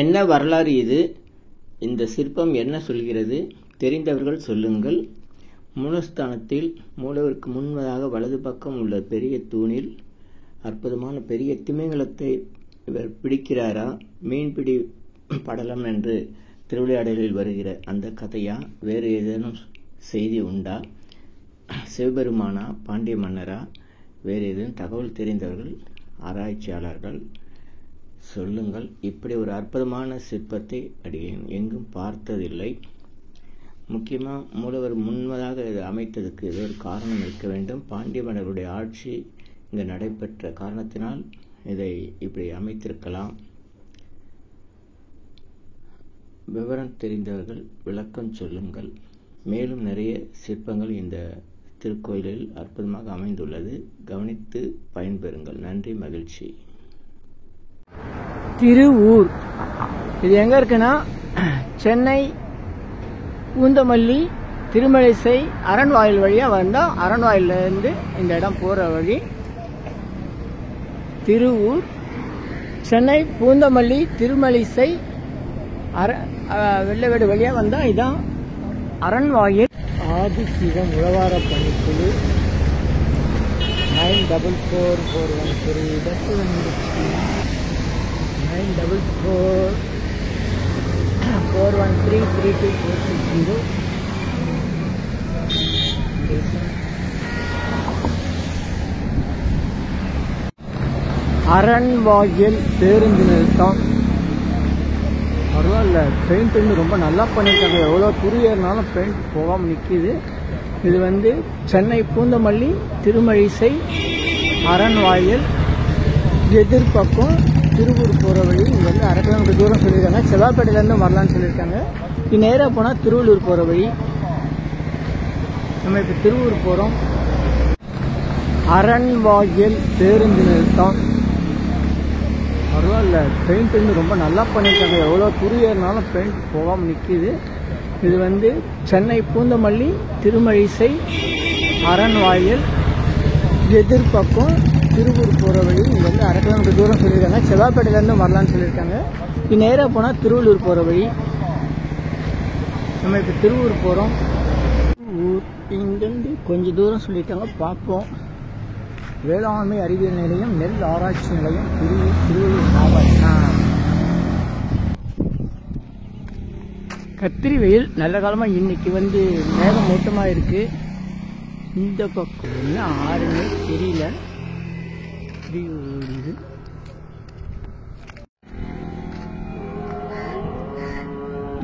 என்ன வரலாறு இது? இந்த சிற்பம் என்ன சொல்கிறது? தெரிந்தவர்கள் சொல்லுங்கள். மூலஸ்தானத்தில் மூலவருக்கு முன்பதாக வலது பக்கம் உள்ள பெரிய தூணில் அற்புதமான பெரிய திமிங்கலத்தை இவர் பிடிக்கிறாரா? மீன்பிடி படலம் என்று திருவிளையாடலில் வருகிற அந்த கதையா? வேறு ஏதேனும் செய்தி உண்டா? சிவபெருமானா? பாண்டிய மன்னரா? வேறு ஏதேனும் தகவல் தெரிந்தவர்கள், ஆராய்ச்சியாளர்கள் சொல்லுங்கள். இப்படி ஒரு அற்புதமான சிற்பத்தை அடியேன் எங்கும் பார்த்ததில்லை. முக்கியமாக மூலவர் முன்பதாக இது அமைத்ததுக்கு ஏதோ ஒரு காரணம் இருக்க வேண்டும். பாண்டிய மன்னருடைய ஆட்சி இங்கு நடைபெற்ற காரணத்தினால் இதை இப்படி அமைத்திருக்கலாம். விவரம் தெரிந்தவர்கள் விளக்கம் சொல்லுங்கள். மேலும் நிறைய சிற்பங்கள் இந்த திருக்கோயிலில் அற்புதமாக அமைந்துள்ளது. கவனித்து பயன்பெறுங்கள். நன்றி, மகிழ்ச்சி. திருவூர் இது எங்க இருக்குன்னா, சென்னை பூந்தமல்லி திருமழிசை அரண்வாயில் வழியா வந்தா அரண்வாயில இருந்து இந்த இடம் போற வழி திருவூர். சென்னை பூந்தமல்லி திருமழிசை வெள்ளவேடு வழியா வந்தா இதான் அரண்வாயில். ஆதிசிவம் உழவார பணிக்குழு 944413 இடத்து வந்துச்சு. 9441332460. அரண்வாயில் பேருந்து நிறுத்தம். பரவாயில்ல, பெயிண்ட் வந்து ரொம்ப நல்லா பண்ணியிருக்காங்க. எவ்வளோ துரியர்னாலும் பெயிண்ட் போகாமல் நிற்கிது. இது வந்து சென்னை பூந்தமல்லி திருமழிசை அரண்வாயில் எதிர்பக்கம் திருவூர் போகிற வழி. இங்கே வந்து 1/2 கிலோமீட்டர் தூரம் சொல்லியிருக்காங்க. செவ்வாய்ப்பேட்டையிலேருந்து வரலான்னு சொல்லியிருக்காங்க. இது நேராக போனால் திருவள்ளூர் போகிற வழி. நம்ம இப்போ திருவூர் போகிறோம். அரண்வாயில் பேருந்து நிறுத்தம். பரவாயில்ல, பெயிண்ட் வந்து ரொம்ப நல்லா பண்ணியிருக்காங்க. எவ்வளோ துரியர்னாலும் பெயிண்ட் போகாமல் நிற்கிது. இது வந்து சென்னை பூந்தமல்லி திருமழிசை அரண்வாயில் எதிர்பக்கம் திருவூர் போகிற வழி. இங்கே வந்து 1/2 கிலோமீட்டர் தூரம் சொல்லியிருக்காங்க. செவ்வாய்ப்பேட்டையிலேருந்து வரலான்னு சொல்லியிருக்காங்க. இது நேராக போனால் திருவள்ளூர் போகிற வழி. நம்ம இப்போ திருவூர் போகிறோம். இங்கேருந்து கொஞ்சம் தூரம் சொல்லியிருக்காங்க, பார்ப்போம். வேளாண்மை அறிவியல் நிலையம், நெல் ஆராய்ச்சி நிலையம், திருவள்ளூர் மாவட்டம். கத்திரி வெயில் நல்ல காலமாக இன்னைக்கு வந்து மேகமூட்டமாக இருக்கு. இந்த பக்கம் என்ன ஆறுன்னு தெரியல.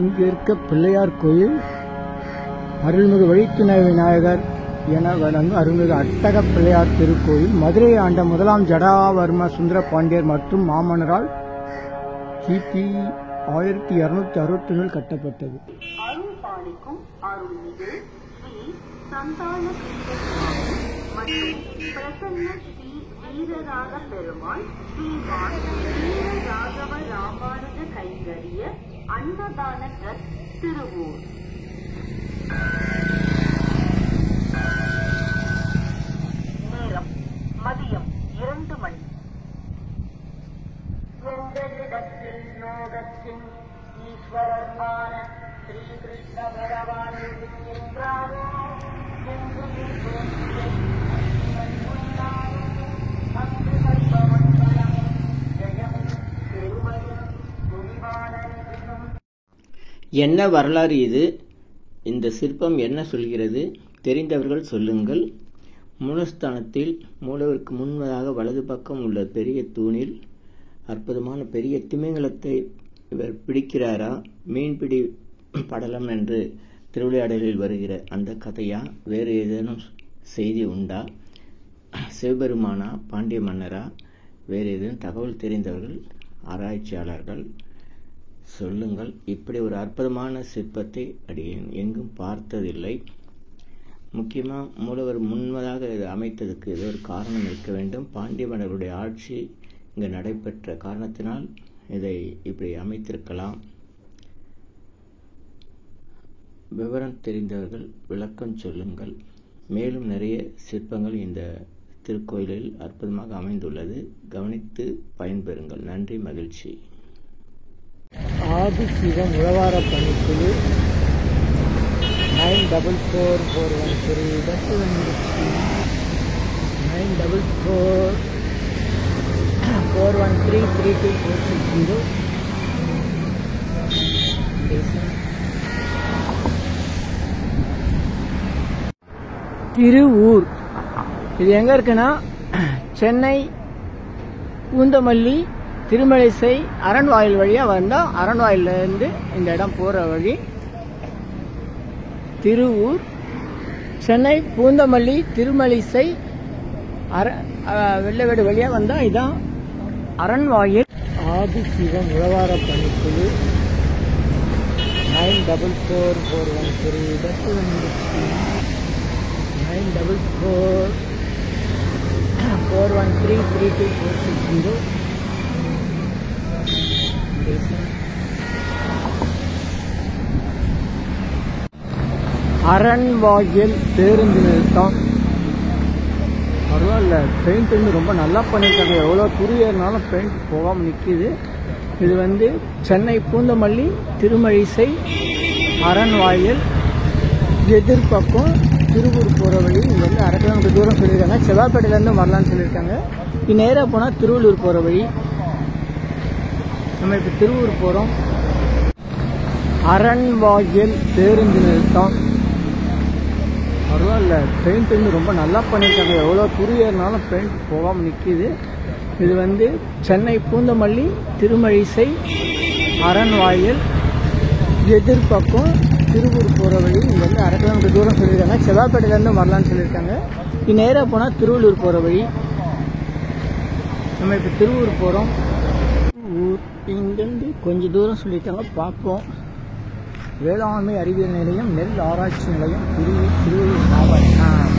இங்க இருக்க பிள்ளையார் கோயில் அருள்மிகு வழித்துணை விநாயகர் என வழங்கும் அருள்மிகு அட்டக பிள்ளையார் திருக்கோயில் மதுரை ஆண்ட 1ஆம் ஜடாவர்ம சுந்தர பாண்டியர் மற்றும் மாமன்னரால் கிபி 1261 கட்டப்பட்டது. அருள்பாலிக்கும் அருள்மிகு ஸ்ரீ சந்தான மற்றும் பிரசன்ன ஸ்ரீ வீரராக பெருமாள் ஸ்ரீமான் வீரராகவ ராமானுஜ கைங்கரிய அன்னதான ட்ரஸ்ட் திருவூர். நேரம் மதியம் 2 மணி. எந்தவிடத்தில் லோகத்தின் ஈஸ்வரமான ஸ்ரீகிருஷ்ண பகவான் இருக்கின்றாரோ என்ன வரலாறு இது? இந்த சிற்பம் என்ன சொல்கிறது? தெரிந்தவர்கள் சொல்லுங்கள். மூலஸ்தானத்தில் மூலவருக்கு முன்பதாக வலது பக்கம் உள்ள பெரிய தூணில் அற்புதமான பெரிய திமிங்கலத்தை இவர் பிடிக்கிறாரா? மீன்பிடி படலம் என்று திருவிளையாடலில் வருகிற அந்த கதையா? வேறு ஏதேனும் செய்தி உண்டா? சிவபெருமானா? பாண்டிய மன்னரா? வேறு ஏதேனும் தகவல் தெரிந்தவர்கள், ஆராய்ச்சியாளர்கள் சொல்லுங்கள். இப்படி ஒரு அற்புதமான சிற்பத்தை அடியேன் எங்கும் பார்த்ததில்லை. முக்கியமாக மூலவர் முன்பதாக இது அமைத்ததுக்கு ஏதோ ஒரு காரணம் இருக்க வேண்டும். பாண்டிய மன்னருடைய ஆட்சி இங்கு நடைபெற்ற காரணத்தினால் இதை இப்படி அமைத்திருக்கலாம். விவரம் தெரிந்தவர்கள் விளக்கம் சொல்லுங்கள். மேலும் நிறைய சிற்பங்கள் இந்த திருக்கோயிலில் அற்புதமாக அமைந்துள்ளது. கவனித்து பயன்பெறுங்கள். நன்றி, மகிழ்ச்சி. ஆதிசிவம் உழவார பணிக்குழு 944413 பஸ் வந்துச்சு. 9444133240. திருவூர் இது எங்க இருக்குன்னா சென்னை பூந்தமல்லி திருமழிசை அரண்வாயில் வழியா வந்தா அரண்வாயில இருந்து இந்த இடம் போற வழி திருவூர். சென்னை பூந்தமல்லி திருமழிசை வெள்ளவேடு வழியா வந்தா இதான் அரண்வாயில். ஆதிசிவம் உழவார பணிக்குழு 944413 பஸ் வந்துச்சு. 9444133240. அரண்வாயில் பேருந்து நிறுத்தம். பரவாயில்ல, பெயிண்ட் வந்து ரொம்ப நல்லா பண்ணியிருக்காங்க. எவ்வளோ துரியனாலும் பெயிண்ட் போகாமல் நிற்கிது. இது வந்து சென்னை பூந்தமல்லி திருமழிசை அரண்வாயில் எதிர்பக்கம் திருவூர் போகிற வழி. இங்கே வந்து 1/2 கிலோமீட்டர் தூரம் சொல்லியிருக்காங்க. செவ்வாய்ப்பேட்டையிலேருந்து வரலான்னு சொல்லியிருக்காங்க. இது நேராக போனால் திருவள்ளூர் போகிற வழி. நம்ம இப்போ திருவூர் போகிறோம். அரண்வாயில் பேருந்து நிறுத்தம். பரவாயில்ல, பெயிண்ட் வந்து ரொம்ப நல்லா பண்ணியிருக்காங்க. எவ்வளோ துரியனாலும் பெயிண்ட் போகாமல் நிற்கிது. இது வந்து சென்னை பூந்தமல்லி திருமழிசை அரண்வாயில் எதிர்பக்கம் திருவூர் போகிற வழி. இங்கே வந்து 1/2 கிலோமீட்டர் தூரம் சொல்லியிருக்காங்க. செவ்வாய்ப்பேட்டையிலேருந்து வரலான்னு சொல்லியிருக்காங்க. இது நேராக போனால் திருவள்ளூர் போகிற வழி. நம்ம இப்போ திருவூர் போகிறோம். இங்கேருந்து கொஞ்சம் தூரம் சொல்லியிருக்காங்க, பார்ப்போம். வேளாண்மை அறிவியல் நிலையம், நெல் ஆராய்ச்சி நிலையம், திருவள்ளூர் மாவட்டம்.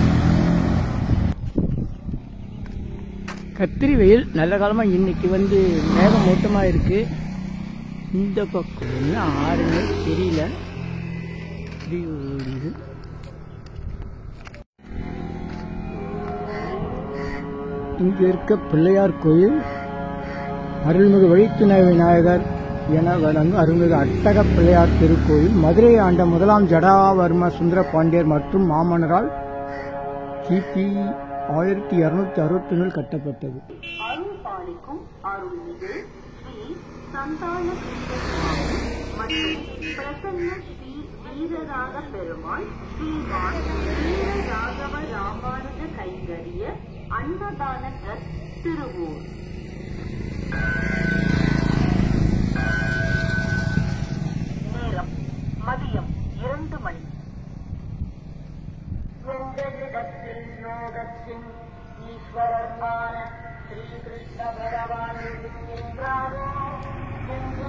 கத்திரி வெயில் நல்ல காலமாக இன்னைக்கு வந்து மேகமூட்டமாக இருக்கு. இந்த பக்கம் என்ன ஆறுன்னு தெரியல. இங்க இருக்க பிள்ளையார் கோயில் அருள்மிகு வழித்துணை விநாயகர் என வழங்கும் அருள்மிகு அட்டக பிள்ளையார் திருக்கோயில் மதுரை ஆண்ட 1ஆம் ஜடாவர்ம சுந்தர பாண்டியர் மற்றும் மாமன்னரால் கிபி 1261 கட்டப்பட்டது. அருள் பாலிக்கும் அருள்மிகு ஸ்ரீ சந்தான கிருஷ்ணசுவாமி மற்றும் பிரசன்ன ஸ்ரீ வீரராக பெருமாள் ஸ்ரீமான் வீரராகவ ராமானுஜ கைங்கரிய அன்னதான ட்ரஸ்ட் திருவூர். நேரம் மதியம் 2 மணி. எங்களிடத்தில் லோகத்தின் ஈஸ்வரமான ஸ்ரீ கிருஷ்ண பகவான் இருக்கின்றாரோ என்று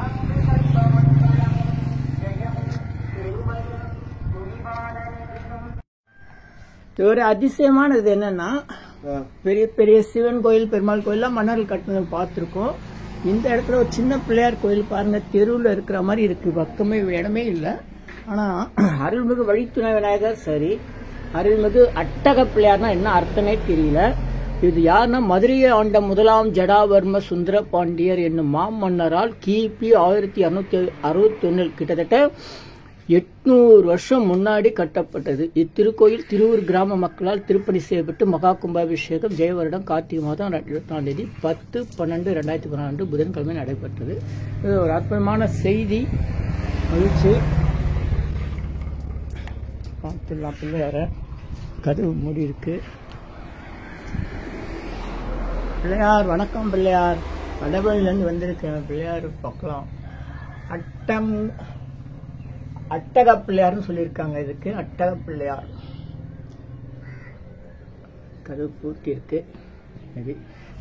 அங்கு கல்பமண்டலமும் ஜெயமும் திருமையும் குடிவானனும். ஒரு அதிசயமானது என்னன்னா, பெரிய பெரிய சிவன் கோயில் பெருமாள் கோயில்லாம் மன்னர்கள் கட்டினதை பார்த்துருக்கோம். இந்த இடத்துல ஒரு சின்ன பிள்ளையார் கோயில் பாருங்க, தெருவில் இருக்கிற மாதிரி இருக்கு. பக்கமே இடமே இல்லை. ஆனா அருள்மிகு வழித்துணை விநாயகர் சரி, அருள்மிகு அட்டக பிள்ளையார்னா என்ன அர்த்தமே தெரியல. இது யாருன்னா மதுரையை ஆண்ட 1ஆம் ஜடாவர்ம சுந்தர பாண்டியர் என்னும் மாமன்னரால் கிபி 1261 கிட்டத்தட்ட 800 வருஷம் முன்னாடி கட்டப்பட்டது. இத்திருக்கோயில் திருவூர் கிராம மக்களால் திருப்பணி செய்யப்பட்டு மகா கும்பாபிஷேகம் ஜெய வருடம் கார்த்திகை மாதம் 24ஆம் தேதி 10/12/2012 புதன்கிழமை நடைபெற்றது. இது ஒரு அற்புதமான செய்தி. மகிழ்ச்சி. பார்த்துடலாம். பிள்ளையார கதவு மூடி இருக்கு. பிள்ளையார் வணக்கம். பிள்ளையார் வடபழனிலேருந்து வந்திருக்கேன். பிள்ளையார் பார்க்கலாம். அட்டக பிள்ளையார்னு சொல்லியிருக்காங்க. இதுக்கு அட்டக பிள்ளையார். கதவு பூட்டி இருக்கு.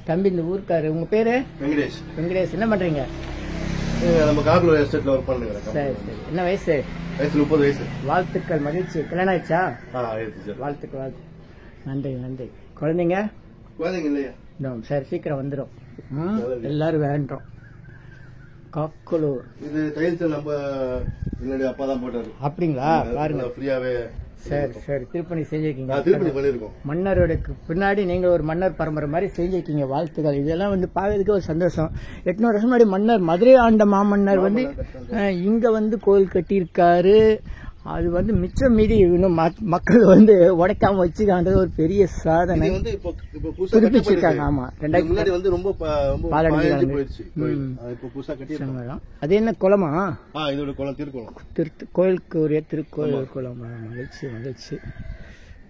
தம்பி, இந்த ஊருக்காரு, உங்க பேரு? வெங்கடேஷ். வெங்கடேஷ், என்ன பண்றீங்க? நம்ம காக்குலர் எஸ்டேட்ல ஒர்க் பண்ணுறேன். சரி சரி. என்ன வயசு? 30 வயசு. வாழ்த்துக்கள், மகிழ்ச்சி. கல்யாணம் ஆயிடுச்சா? வாழ்த்துக்கள். வாழ்த்து. நன்றி நன்றி. குழந்தைங்க? குழந்தைங்க இல்லையா? சரி, சீக்கிரம் வந்துடும். எல்லாரும் வேண்டோம். காக்குலூர் இது டைல்ஸ் நம்ம என்னுடைய அப்பா தான் போட்டாரு. அப்படிங்களா? பாருங்க, ஃப்ரீயாவே சரி சரி, திருப்பணி செஞ்சிருக்கீங்க. திருப்பணி பண்ணிருக்கோம். மன்னரோட பின்னாடி நீங்க ஒரு மன்னர் பரம்பரை மாதிரி செஞ்சிருக்கீங்க. வாழ்த்துக்கள். இதெல்லாம் வந்து பார்க்கறதுக்கு ஒரு சந்தோஷம். 800 வருஷம் முன்னாடி மன்னர், மதுரை ஆண்ட மாமன்னர் வந்து இங்க வந்து கோயில் கட்டியிருக்காரு. அது வந்து மிச்சம் மீதி இன்னும் மக்கள் வந்து உடைக்காம வச்சுக்கான்றது ஒரு பெரிய சாதனை. புதுப்பிச்சிருக்காங்க. ஆமா, 2000 வந்து ரொம்ப போயிடுச்சு. இப்போ புதுசா கட்டியிருக்காங்க. அது என்ன குளமா? இதோட குளம் திருக்குளம். கோயிலுக்கு ஒரு திருக்கோயில் குளம். மகிழ்ச்சி மகிழ்ச்சி.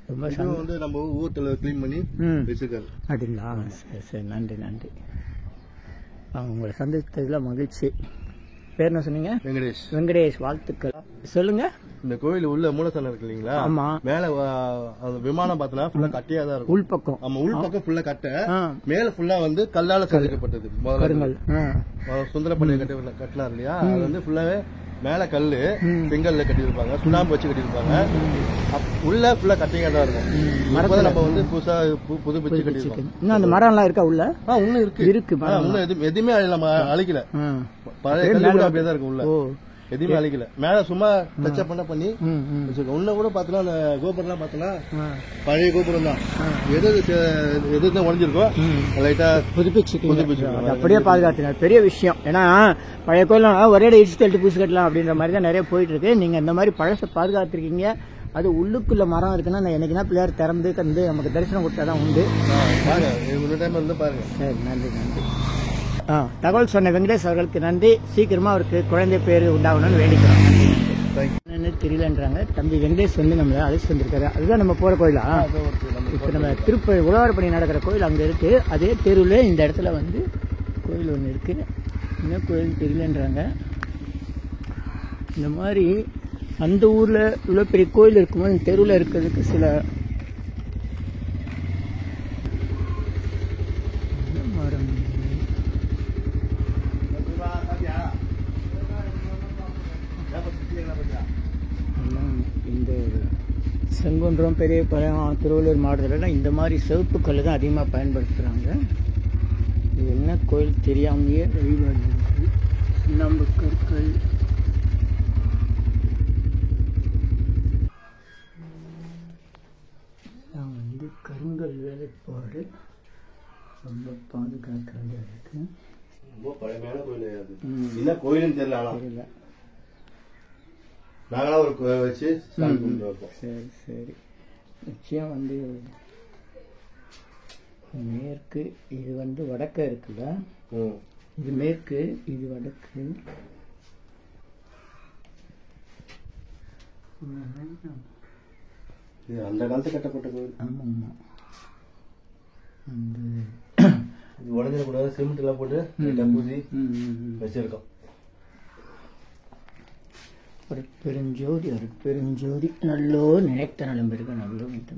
ரொம்ப வந்து நம்ம ஊர்ல கிளீன் பண்ணி வச்சிருக்காரு. அப்படிங்களா? சரி சரி, நன்றி நன்றி. உங்களை சந்தித்ததுல மகிழ்ச்சி. பேர் என்ன சொன்னீங்க? வெங்கடேஷ். வெங்கடேஷ், வாழ்த்துக்கள். சொல்லுங்க. இந்த கோயில் உள்ள மூலஸ்தானம் இருக்கு இல்லீங்களா? ஆமா. மேல விமானம் பார்த்தா ஃபுல்லா கட்டியா தான் இருக்கும். உள்பக்கம். ஆமா, உள்பக்கம் ஃபுல்லா கட்ட, மேல ஃபுல்லா வந்து கல்லால செதுக்கப்பட்டது. சுந்தரப்பள்ளி கட்டினார் இல்லையா? அது வந்து ஃபுல்லாவே மேல கல்லு செங்கல்ல கட்டியிருப்பாங்க, சுண்ணாம்பு வச்சு கட்டியிருப்பாங்க. உள்ள ஃபுல்லா கட்டிங்கா தான் இருக்கும். மரத்தை நம்ம வந்து புதுசா புதுப்பிச்சு கட்டியிருக்கோம். இன்னும் அந்த மரம் எல்லாம் இருக்கா உள்ள? இன்னும் இருக்கு. இன்னும் எதுவுமே அழிக்கல. பழைய கல்லு கூட அப்படியே தான் இருக்கு உள்ள. எதுவுமே அழிக்கல. மேல சும்மா டச்சப் பண்ணி வச்சிருக்கோம். உள்ள கூட பாத்தீங்கன்னா அந்த கோபுரம் எல்லாம் பாத்தீங்கன்னா பழைய கோபுரம் தான். எது உடஞ்சிருக்கோ லைட்டா புதுப்பிச்சு அப்படியே பாதுகாத்துங்க. பெரிய விஷயம். ஏன்னா பழைய கோயில் ஒரே இடிச்சு தள்ளிட்டு பூசி கட்டலாம் அப்படின்ற மாதிரி தான் நிறைய போயிட்டு இருக்கு. நீங்க இந்த மாதிரி பழசை பாதுகாத்திருக்கீங்க. அது உள்ளுக்குள்ள மரம் இருக்குன்னா நான் என்னைக்குன்னா பிள்ளையார் திறந்து கந்து நமக்கு தரிசனம் கொடுத்தாதான் உண்டு. பாருங்க. சரி, நன்றி நன்றி. தகவல் சொன்ன வெங்கடேஷ் அவர்களுக்கு நன்றி. சீக்கிரமா அவருக்கு குழந்தை பேரு உண்டாகணும்னு வேண்டிக்கிறோம். என்னன்னு தெரியலன்றாங்க. தம்பி வெங்கடேஷ் வந்து நம்மள அழைச்சிட்டு வந்திருக்காரு. அதுதான் நம்ம போற கோயிலா? இப்ப நம்ம திருப்பதி உழவாரப்பணி நடக்கிற கோயில் அங்க இருக்கு. அதே தெருவில் இந்த இடத்துல வந்து கோயில் ஒன்று இருக்கு. என்ன கோயில் தெரியலன்றாங்க. இந்த மாதிரி அந்த ஊர்ல இவ்வளவு பெரிய கோயில் இருக்கும்போது இந்த தெருவில் இருக்கிறதுக்கு சில இந்த செங்குன்றம், பெரியபாளையம், திருவள்ளூர் மாவட்டத்திலலாம் இந்த மாதிரி சிவப்பு கல் தான் அதிகமாக பயன்படுத்துகிறாங்க. இது என்ன கோயில் தெரியாமையே வழிபாடு இருக்குது. சுண்ணாம்பு கற்கள், வந்து கருங்கல் வேலைப்பாடு ரொம்ப பாதுகாக்க வேண்டியது இருக்கு. ரொம்ப பழமையான கோயில். என்ன கோயிலும் தெரியல. நாங்களாம் ஒரு வச்சு சரி சரி. நிச்சயம் வந்து மேற்கு, இது வந்து வடக்க இருக்குல்ல? இது மேற்கு, இது வடக்கு. அந்த காலத்து கட்டப்பட்ட கோயில். ஆமா ஆமா. இது உடஞ்சிடக்கூடாது, சிமெண்ட் எல்லாம் போட்டு பூசி வச்சிருக்கோம். அருட்பெருஞ்சோதி அருட்பெருஞ்சோதி நல்லோ நினைத்த நலம் பெருக நல்லோ நினைத்த.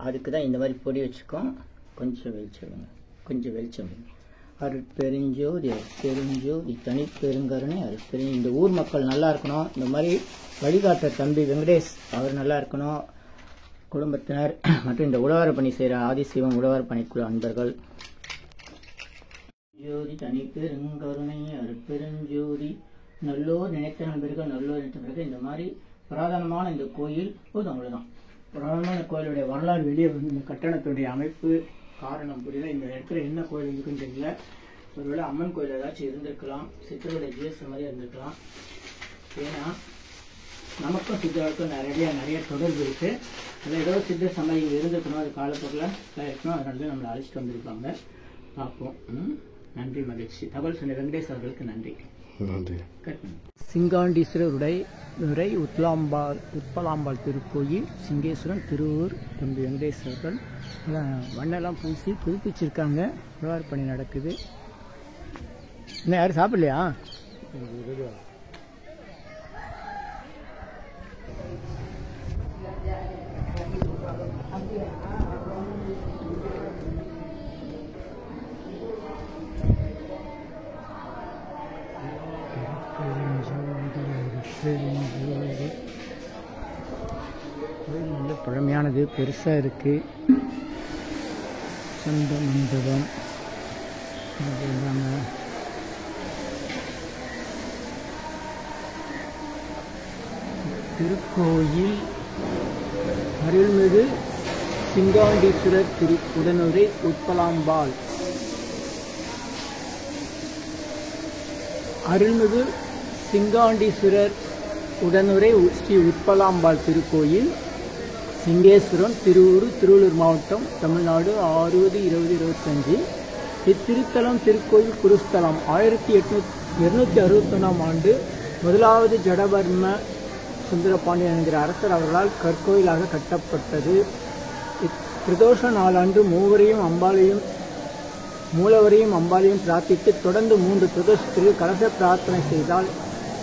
அதுக்கு தான் இந்த மாதிரி பொடி வச்சுக்கோம். கொஞ்சம் வெளிச்சம், கொஞ்சம் வெளிச்சம். அருட்பெருஞ்சோதி அருட்பெருஞ்சோதி தனிப்பெருங்கருணை அருட்பெரு. இந்த ஊர் மக்கள் நல்லா இருக்கணும். இந்த மாதிரி வழிகாட்டுற தம்பி வெங்கடேஷ் அவர் நல்லா இருக்கணும், குடும்பத்தினர் மற்றும் இந்த உழவாரப்பணி செய்கிற ஆதிசிவம் உழவாரப்பணி குழு அன்பர்கள். ஜோதி தனிப்பெருங்கருணை அருட்பெருஞ்சோதி நல்லோர் நினைத்த நண்பர்கள் நல்லோர் நினைத்த பிறகு. இந்த மாதிரி புராதனமான இந்த கோயில் போதும், அவ்வளவுதான். புராதனமான கோயிலுடைய வரலாறு வெளியே வந்து இந்த கட்டணத்துடைய அமைப்பு காரணம் புரியல. இந்த இடத்துல என்ன கோயில் இருக்குன்னு தெரியல. ஒருவேளை அம்மன் கோயில் ஏதாச்சும் இருந்திருக்கலாம், சித்தருடைய ஜிஎஸ் மாதிரி இருந்திருக்கலாம். ஏன்னா நமக்கும் சித்தருக்கும் நிறைய தொடர்பு இருக்கு. அதில் ஏதோ சித்த சமயம் இருந்திருக்கணும், அது காலப்போக்கில் இருக்கணும். அதனால தான் நம்மளை அழைச்சிட்டு வந்திருப்பாங்க. பார்ப்போம். நன்றி, மகிழ்ச்சி. தகவல் சொன்ன வெங்கடேஷ் அவர்களுக்கு நன்றி. சிங்காண்டீஸ்வரருடைய உத்பலாம்பாள் திருக்கோயில், சிங்கேஸ்வரன், திருவூர். தம்பி வெங்கடேஸ்வரர்கள் மண்ணெல்லாம் பூசி புதுப்பிச்சிருக்காங்க. உழவாரப்பணி நடக்குது. இன்னும் யாரும் சாப்பிடலையா? கோயில் நல்ல பழமையானது, பெருசாக இருக்கு. சொந்த மண்டபம் அது இல்லாமல் திருக்கோயில் அருள்மிகு சிங்காண்டீஸ்வரர் உடனுரை உட்பலாம்பாள். அருள்மிகு சிங்காண்டீஸ்வரர் உடனுரை ஸ்ரீ உட்பலாம்பாள் திருக்கோயில், சிங்கேஸ்வரம், திருவூர், திருவள்ளூர் மாவட்டம், தமிழ்நாடு 6/20/25. இத்திருத்தலம் திருக்கோயில் குருஸ்தலம். 1261ஆம் ஆண்டு முதலாவது ஜடவர்ம சுந்தரபாண்டியன் என்கிற அரசர் அவர்களால் கற்கோயிலாக கட்டப்பட்டது. பிரதோஷ நாளன்று மூலவரையும் அம்பாளையும் பிரார்த்தித்து தொடர்ந்து 3 பிரதோஷத்திற்கு கலச பிரார்த்தனை செய்தால்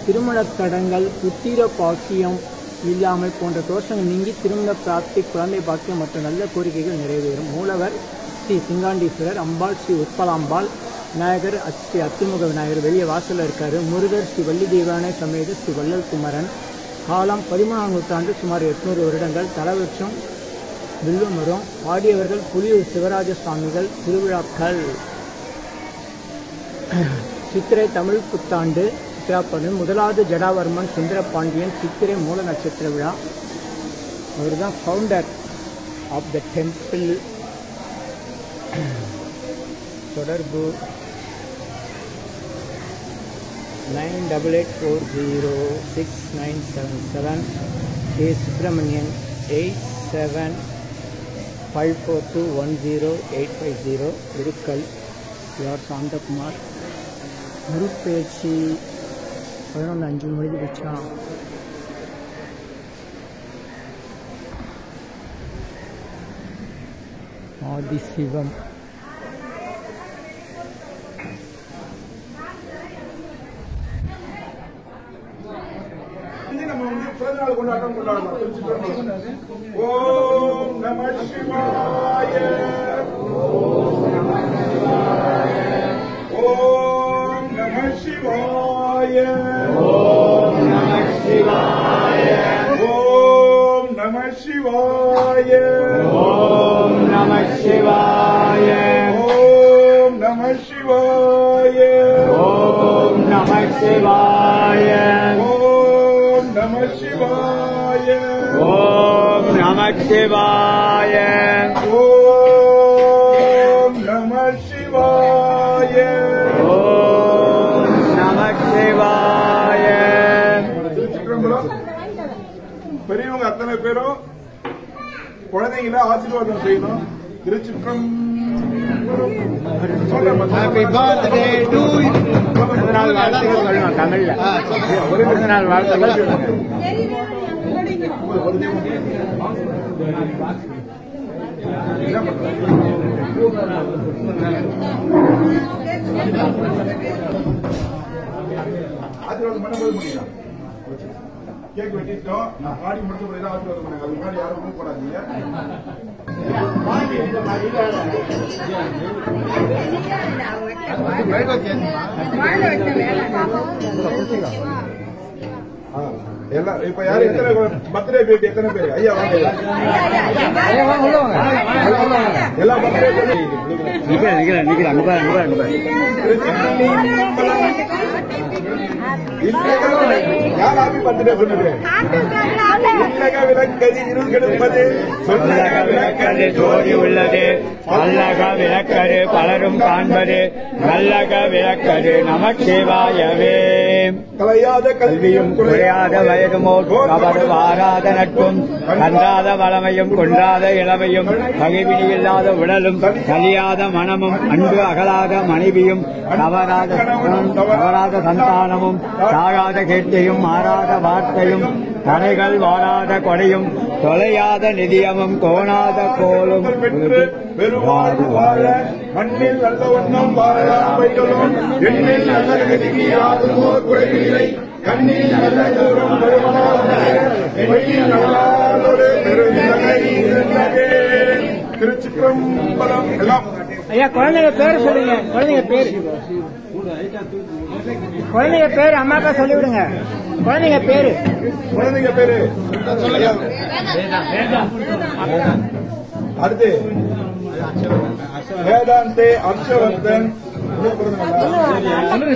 திருமணத் தடங்கள், புத்திர பாக்கியம் இல்லாமல் போன்ற தோஷங்கள் நீங்கி திருமண பிராப்தி, குழந்தை பாக்கியம் மற்றும் நல்ல கோரிக்கைகள் நிறைவேறும். மூலவர் ஸ்ரீ சிங்காண்டீஸ்வரர், அம்பாள் ஸ்ரீ உட்பலாம்பாள், விநாயகர் ஸ்ரீ அத்திமுக விநாயகர் வெளியே வாசலில் இருக்காரு. முருகர் ஸ்ரீ வள்ளி தெய்வானை சமேத ஸ்ரீ வள்ளல் குமரன். காலம் 13ஆம் நூற்றாண்டு, சுமார் 800 வருடங்கள். தலவருஷம் வில்வமரம். பாடியவர்கள் புலியூர் சிவராஜ சுவாமிகள். திருவிழாக்கள் சித்திரை தமிழ் புத்தாண்டு, சித்திராப்பண்டு, முதலாவது ஜடாவர்மன் சுந்தரபாண்டியன், சித்திரை மூல நட்சத்திர விழா. அவர் தான் ஃபவுண்டர் ஆஃப் த டெம்பிள். தொடர்பு 9884069977, கே சுப்பிரமணியன் 8754210850, இருக்கல் யார் சாந்தகுமார். குருப்பேச்சு 11:05 மணிக்கு வச்சா. ஆதிசிவம் பிறந்தநாள் கொண்டாடணும். ஓம் நம சிவாய, ஓம் நம சிவாய, ஓம் நம சிவாய, ஓம் நம சிவாய, ஓம் நம சிவாய, ஓம் நம சிவாய, ஓம் நம சிவாய, ஓம் நம சிவாய, ஓம் நம சிவாய, ஓம் நம சிவாய, ஓம் நம சிவாய. திருச்சிற்றம்பலம். பெரியவங்க அத்தனை பேரும் குழந்தைங்கள ஆசீர்வாதம் செய்யணும். திருச்சிற்றம்பலம். Happy birthday to you. பிறந்தநாள் வாழ்த்துக்கள் சொல்லணும் தமிழ்ல. ஒரு பிறந்தநாள் வாழ்த்துக்கள் சொல்லுங்க. ஆசீர்வாதம் பண்ணும்போது முடியலாம். கேக் வெட்டிட்டோம், பாடி முடிச்ச பிறகு ஆசீர்வாதம் பண்ணாங்க. அது முன்னாடி யாரும் மூவ் போடாதீங்க. எல்லாம் இப்ப யாரு எத்தனை பர்த்டே பேபி எத்தனை பேர்? ஐயா வாங்க. எல்லாம் பர்த்டே யார் ஹாப்பி பர்த்டே சொன்னது? இல்லக விளக்கது இருள் கெடுப்பது, சொல்லக விளக்கது ஜோதி உள்ளது, பல்லக விளக்கது பலரும் காண்பது, நல்லக விளக்கது நமச்சிவாயவே. கலையாத கல்வியும் குறையாத வயதுமோ கவடு வாராத நட்பும், கன்றாத வளமையும் கொன்றாத இளமையும், பகைவினி இல்லாத உடலும், கலியாத மனமும், அன்பு அகலாத மனைவியும், தவறாத சந்தானமும், சாகாத கீர்த்தியும், மாறாத வார்த்தையும், கரைகள் வாராத கொடையும், தொலையாத நிதியமும், கோணாத கோலும், பெருவாறு வாழ மண்ணில் நல்ல வண்ணம் வாழாமைகளும், எண்ணில் நல்ல கதிக்கு யாதுமோ குறைவில்லை, கண்ணில் நல்ல தூரம் திருச்சிற்றம்பலம். எல்லாம் ஐயா குழந்தைங்க பேரு சொல்லுங்க. குழந்தைங்க பேரு அம்மாக்கா சொல்லிவிடுங்க. குழந்தைங்க பேரு அடுத்து வேதாந்தே ஹர்ஷவர்தன்.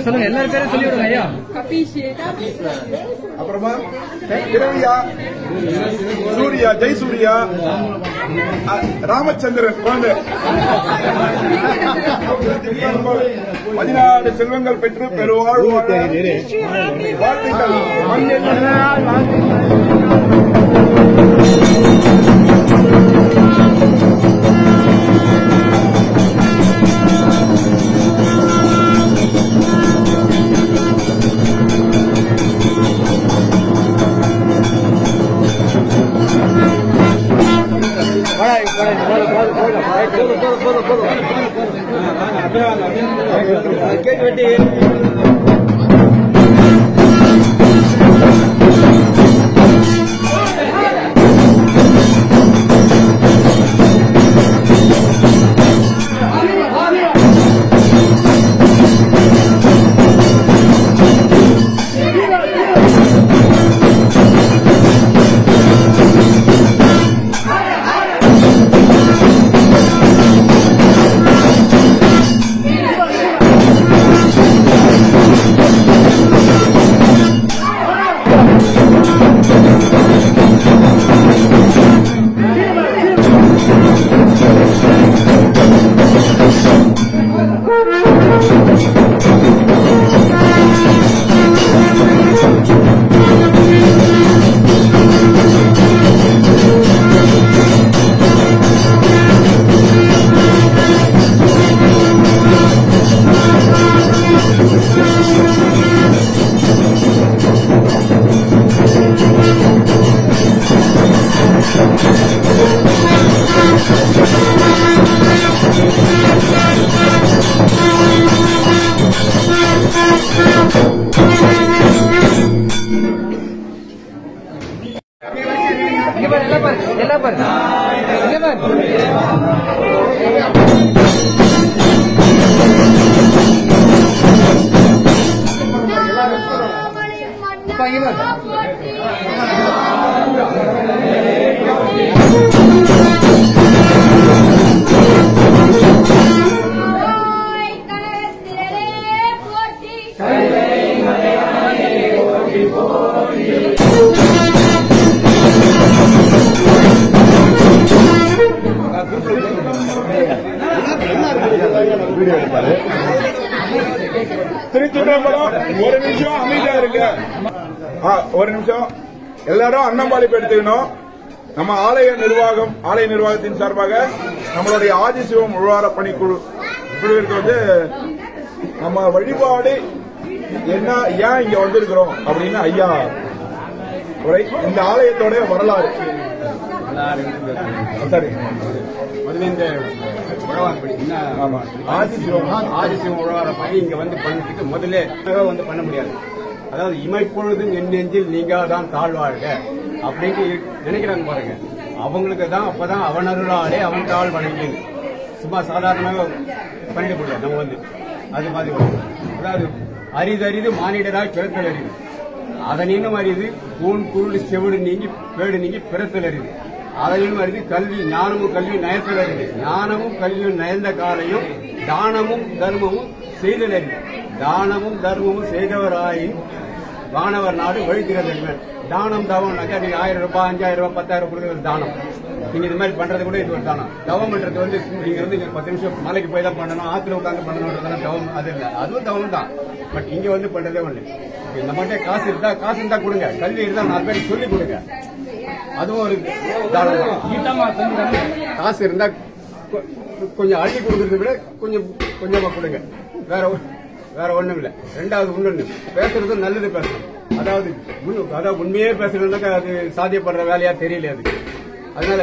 சொல்லுங்க எல்லாரும் பேரும் சொல்லிவிடுங்க ஐயா. அப்புறமா இரவியா, சூர்யா, ஜெய் சூர்யா, ராமச்சந்திரன் குழந்தை 14 செல்வங்கள் பெற்று பெருவாழ் வாழ்த்துக்கள். ஒரு நிமிஷம் அமைதியா இருக்கு. ஒரு நிமிஷம் எல்லாரும் அன்னம்பாளிப்பு எடுத்துக்கணும். நம்ம ஆலய நிர்வாகத்தின் சார்பாக நம்மளுடைய ஆதிசிவம் உழவார பணிக்குழு குழுவிற்கு வந்து நம்ம வழிபாடு என்ன, ஏன் இங்க வந்திருக்கிறோம் அப்படின்னு ஐயா இந்த ஆலயத்தோட வரலாறு சரி ஆதிசிவம் உழவார பணி இங்க வந்து பண்ணதுக்கு முதல்ல வந்து பண்ண முடியாது. அதாவது இமைப்பொழுதும் என் நெஞ்சில் நீங்காதான் தாழ்வாழ்க அப்படின்ட்டு நினைக்கிறாங்க பாருங்க. அவங்களுக்கு தான் அப்பதான் அவன் அருளாலே அவன் தாழ் வணங்கி சும்மா சாதாரணமாக பண்ணிட்டு முடியாது. நம்ம வந்து அது மாதிரி அதாவது அரிதறிது மானிடராய் பிறத்தல் அறிது, அதனினும் அறிது கூண் குருள் செவிடு நீங்கி பேடு நீங்கி பிறத்தல் அறிது, அதனினும் அறிது கல்வி ஞானமும் கல்வி நயத்தல் அறிது, ஞானமும் கல்வியும் நயந்த காலையும் தானமும் தர்மமும் செய்தல் அறிது, தானமும் தர்மமும் செய்தவராயின் வானவர் நாடு வழித்திறந்த தானம் தவம்னாக்கா நீங்க 1000 ரூபாய் 5000 ரூபாய் 10,000 கொடுக்கறது தானம். நீங்க இது மாதிரி பண்றது கூட இது ஒரு தானம். தவம் பண்றது வந்து நீங்க வந்து 10 நிமிஷம் மலைக்கு போய் தான் பண்ணணும், ஆத்துல உட்காந்து பண்ணணும் தவம், அது இல்ல, அதுவும் தவம் தான். பட் இங்க வந்து பண்றதே ஒண்ணு. இந்த மாதிரி காசு இருந்தா கொடுங்க, கல்வி இருந்தா 4 பேருக்கு சொல்லி கொடுங்க, அதுவும் ஒரு தானம். காசு இருந்தா கொஞ்சம் அள்ளி கொடுக்கறத விட கொஞ்சமா கொடுங்க, வேற ஒண்ணும் இல்ல. ரெண்டாவது இன்னொன்னு, பேசுறது நல்லது பேசணும். அதாவது உண்மையே பேசணும்னாக்கா அது சாத்தியப்படுற வேலையா தெரியல அது. அதனால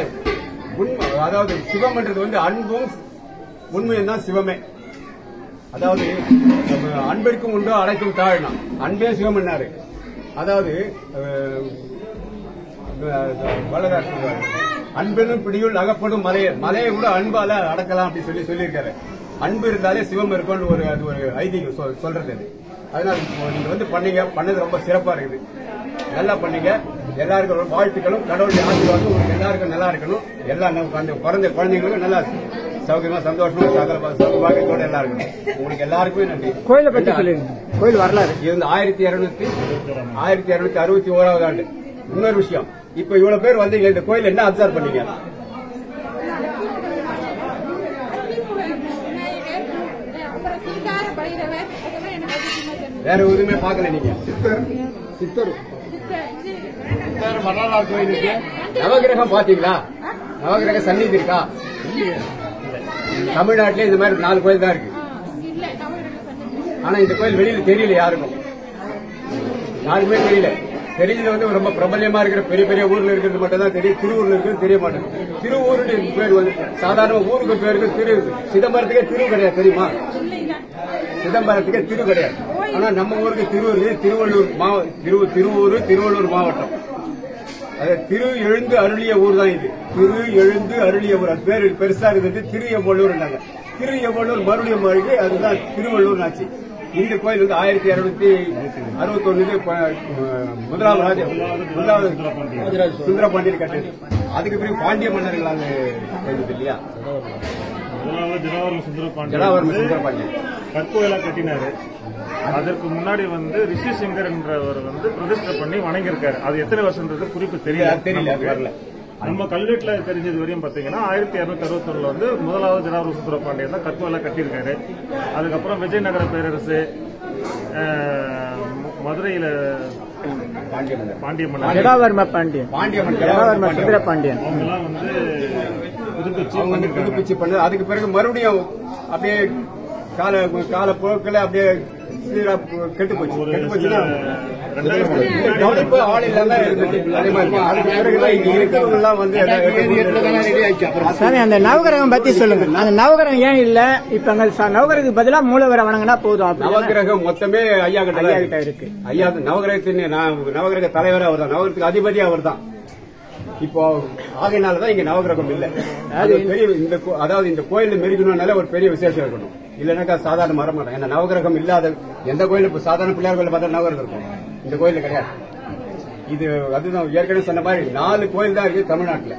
அதாவது சிவம்ன்றது வந்து அன்பும் உண்மையும் தான் சிவமே. அதாவது அன்பிற்கும் உண்டோ அடைக்கும் தாழ்னா, அன்பே சிவம் என்னாரு. அதாவது அன்பெனும் பிடியுள் அகப்படும் மலையை கூட அன்பால அடக்கலாம் அப்படின்னு சொல்லியிருக்காரு. அன்பு இருந்தாலே சிவம் இருக்கும்னு அது ஒரு ஐதீகம் சொல்றது. அதனால நீங்க வந்து பண்ணது ரொம்ப சிறப்பா இருக்குது. நல்லா பண்ணீங்க. எல்லாருக்கும் வாழ்த்துக்களும் கடவுளுடைய ஆசீர்வாதம் உங்களுக்கு எல்லாருக்கும் நல்லா இருக்கணும். எல்லா அந்த பிறந்த குழந்தைங்களுக்கும் நல்லா சௌகரியமா சந்தோஷமா சகலத்தோட எல்லாம் இருக்கணும். உங்களுக்கு எல்லாருக்குமே நன்றி. கோயிலை பத்தி சொல்லுங்க. கோயில் வரலாறு இது வந்து 1261 ஆண்டு. இன்னொரு விஷயம், இப்ப இவ்வளவு பேர் வந்தீங்க, இந்த கோயில் என்ன அப்சர்வ் பண்ணீங்க? வேற எதுவுமே பார்க்கல நீங்க? சித்தர் வரலாறு கோயில் இருக்கு. நவகிரகம் பாத்தீங்களா? நவகிரக சந்நிதி இருக்கா? தமிழ்நாட்டிலே இந்த மாதிரி 4 கோயில் தான் இருக்கு. ஆனா இந்த கோயில் வெளியில தெரியல யாருக்கும், யாருக்குமே தெரியல. தெரிஞ்சது வந்து ரொம்ப பிரபல்யமா இருக்கிற பெரிய பெரிய ஊர்ல இருக்கிறது மட்டும் தான் தெரியும். திருவூர்ல இருக்கிறது தெரிய மாட்டேங்குது. திருவூருடைய பேர் வந்து சாதாரண ஊருக்கு பேருக்கு திரு சிதம்பரத்துக்கே திரு கிடையாது, தெரியுமா? சிதம்பரத்துக்கே திரு கிடையாது. ஆனா நம்ம ஊருக்கு திருவள்ளூர் மாவட்டம். அது திரு எழுந்து அருளிய ஊர் தான் இது. திரு எழுந்து அருளிய ஊர். அது பேர் பெருசா இருந்தது திரு எவ்வளூர். திரு எவ்வளூர் மறுபடியும் மாறி அதுதான் திருவள்ளூர் ஆச்சு. இந்த கோயில் வந்து 1261 முதலாவது சுந்தரபாண்டியன் கட்டியது. அதுக்கு பிறகு பாண்டிய மன்னர்களால் இருந்தது இல்லையா? ஜடாவர்ம சுந்தரபாண்டியன் கற்கோயிலா கட்டினாரு. அதற்கு முன்னாடி வந்து ரிஷி சிங்கர் என்றவர் வந்து பிரதிஷ்டை பண்ணி வணங்கியிருக்காரு. அது எத்தனை வருஷம்ன்றது குறிப்பு தெரியல. நம்ம கல்வெட்டுல தெரிஞ்சது வரையும் பாத்தீங்கன்னா 1261 வந்து முதலாவது ஜடாவர்ம சுந்தரபாண்டியன் தான் கற்கோயிலா கட்டியிருக்காரு. அதுக்கப்புறம் விஜயநகர பேரரசு, மதுரையில பாண்டிய மன்னர் ஜடாவர்ம சுந்தர பாண்டியன் அவங்கெல்லாம் வந்து புதுப்பிச்சு பண்ணது. அதுக்கு பிறகு மறுபடியும் அப்படியே காலப்போக்கில் அப்படியே கெட்டு போச்சு. கவனிப்பு ஆள் இல்லாம இருந்தது. அதே மாதிரி அதுக்கு பிறகுதான் இங்க இருக்கிறவங்கலாம் வந்து சாமி அந்த நவகிரகம் பத்தி சொல்லுங்க. அந்த நவகிரகம் ஏன் இல்ல? இப்ப அங்க நவகிரகத்துக்கு பதிலா மூலவரை வணங்கினா போதும். நவகிரகம் மொத்தமே ஐயா கிட்ட இருக்கு. ஐயா நவகிரகத்தின் நவகிரக தலைவர் அவர் தான், நவகிரகத்துக்கு அதிபதி அவர் தான். இப்போ ஆகையினாலதான் இங்க நவகிரகம் இல்ல. பெரிய அதாவது இந்த கோயில் மெரிக்கணும்னால ஒரு பெரிய விசேஷம் இருக்கணும். இல்லைன்னாக்கா சாதாரண மரம் மாட்டோம். ஏன்னா நவகிரகம் இல்லாத எந்த கோயில் சாதாரண பிள்ளையார் கோயில் பார்த்தா நவகிரகம் இருக்கும், இந்த கோயில கிடையாது. இது அதுதான் ஏற்கனவே சொன்ன மாதிரி 4 கோயில் தான் இருக்கு தமிழ்நாட்டுல.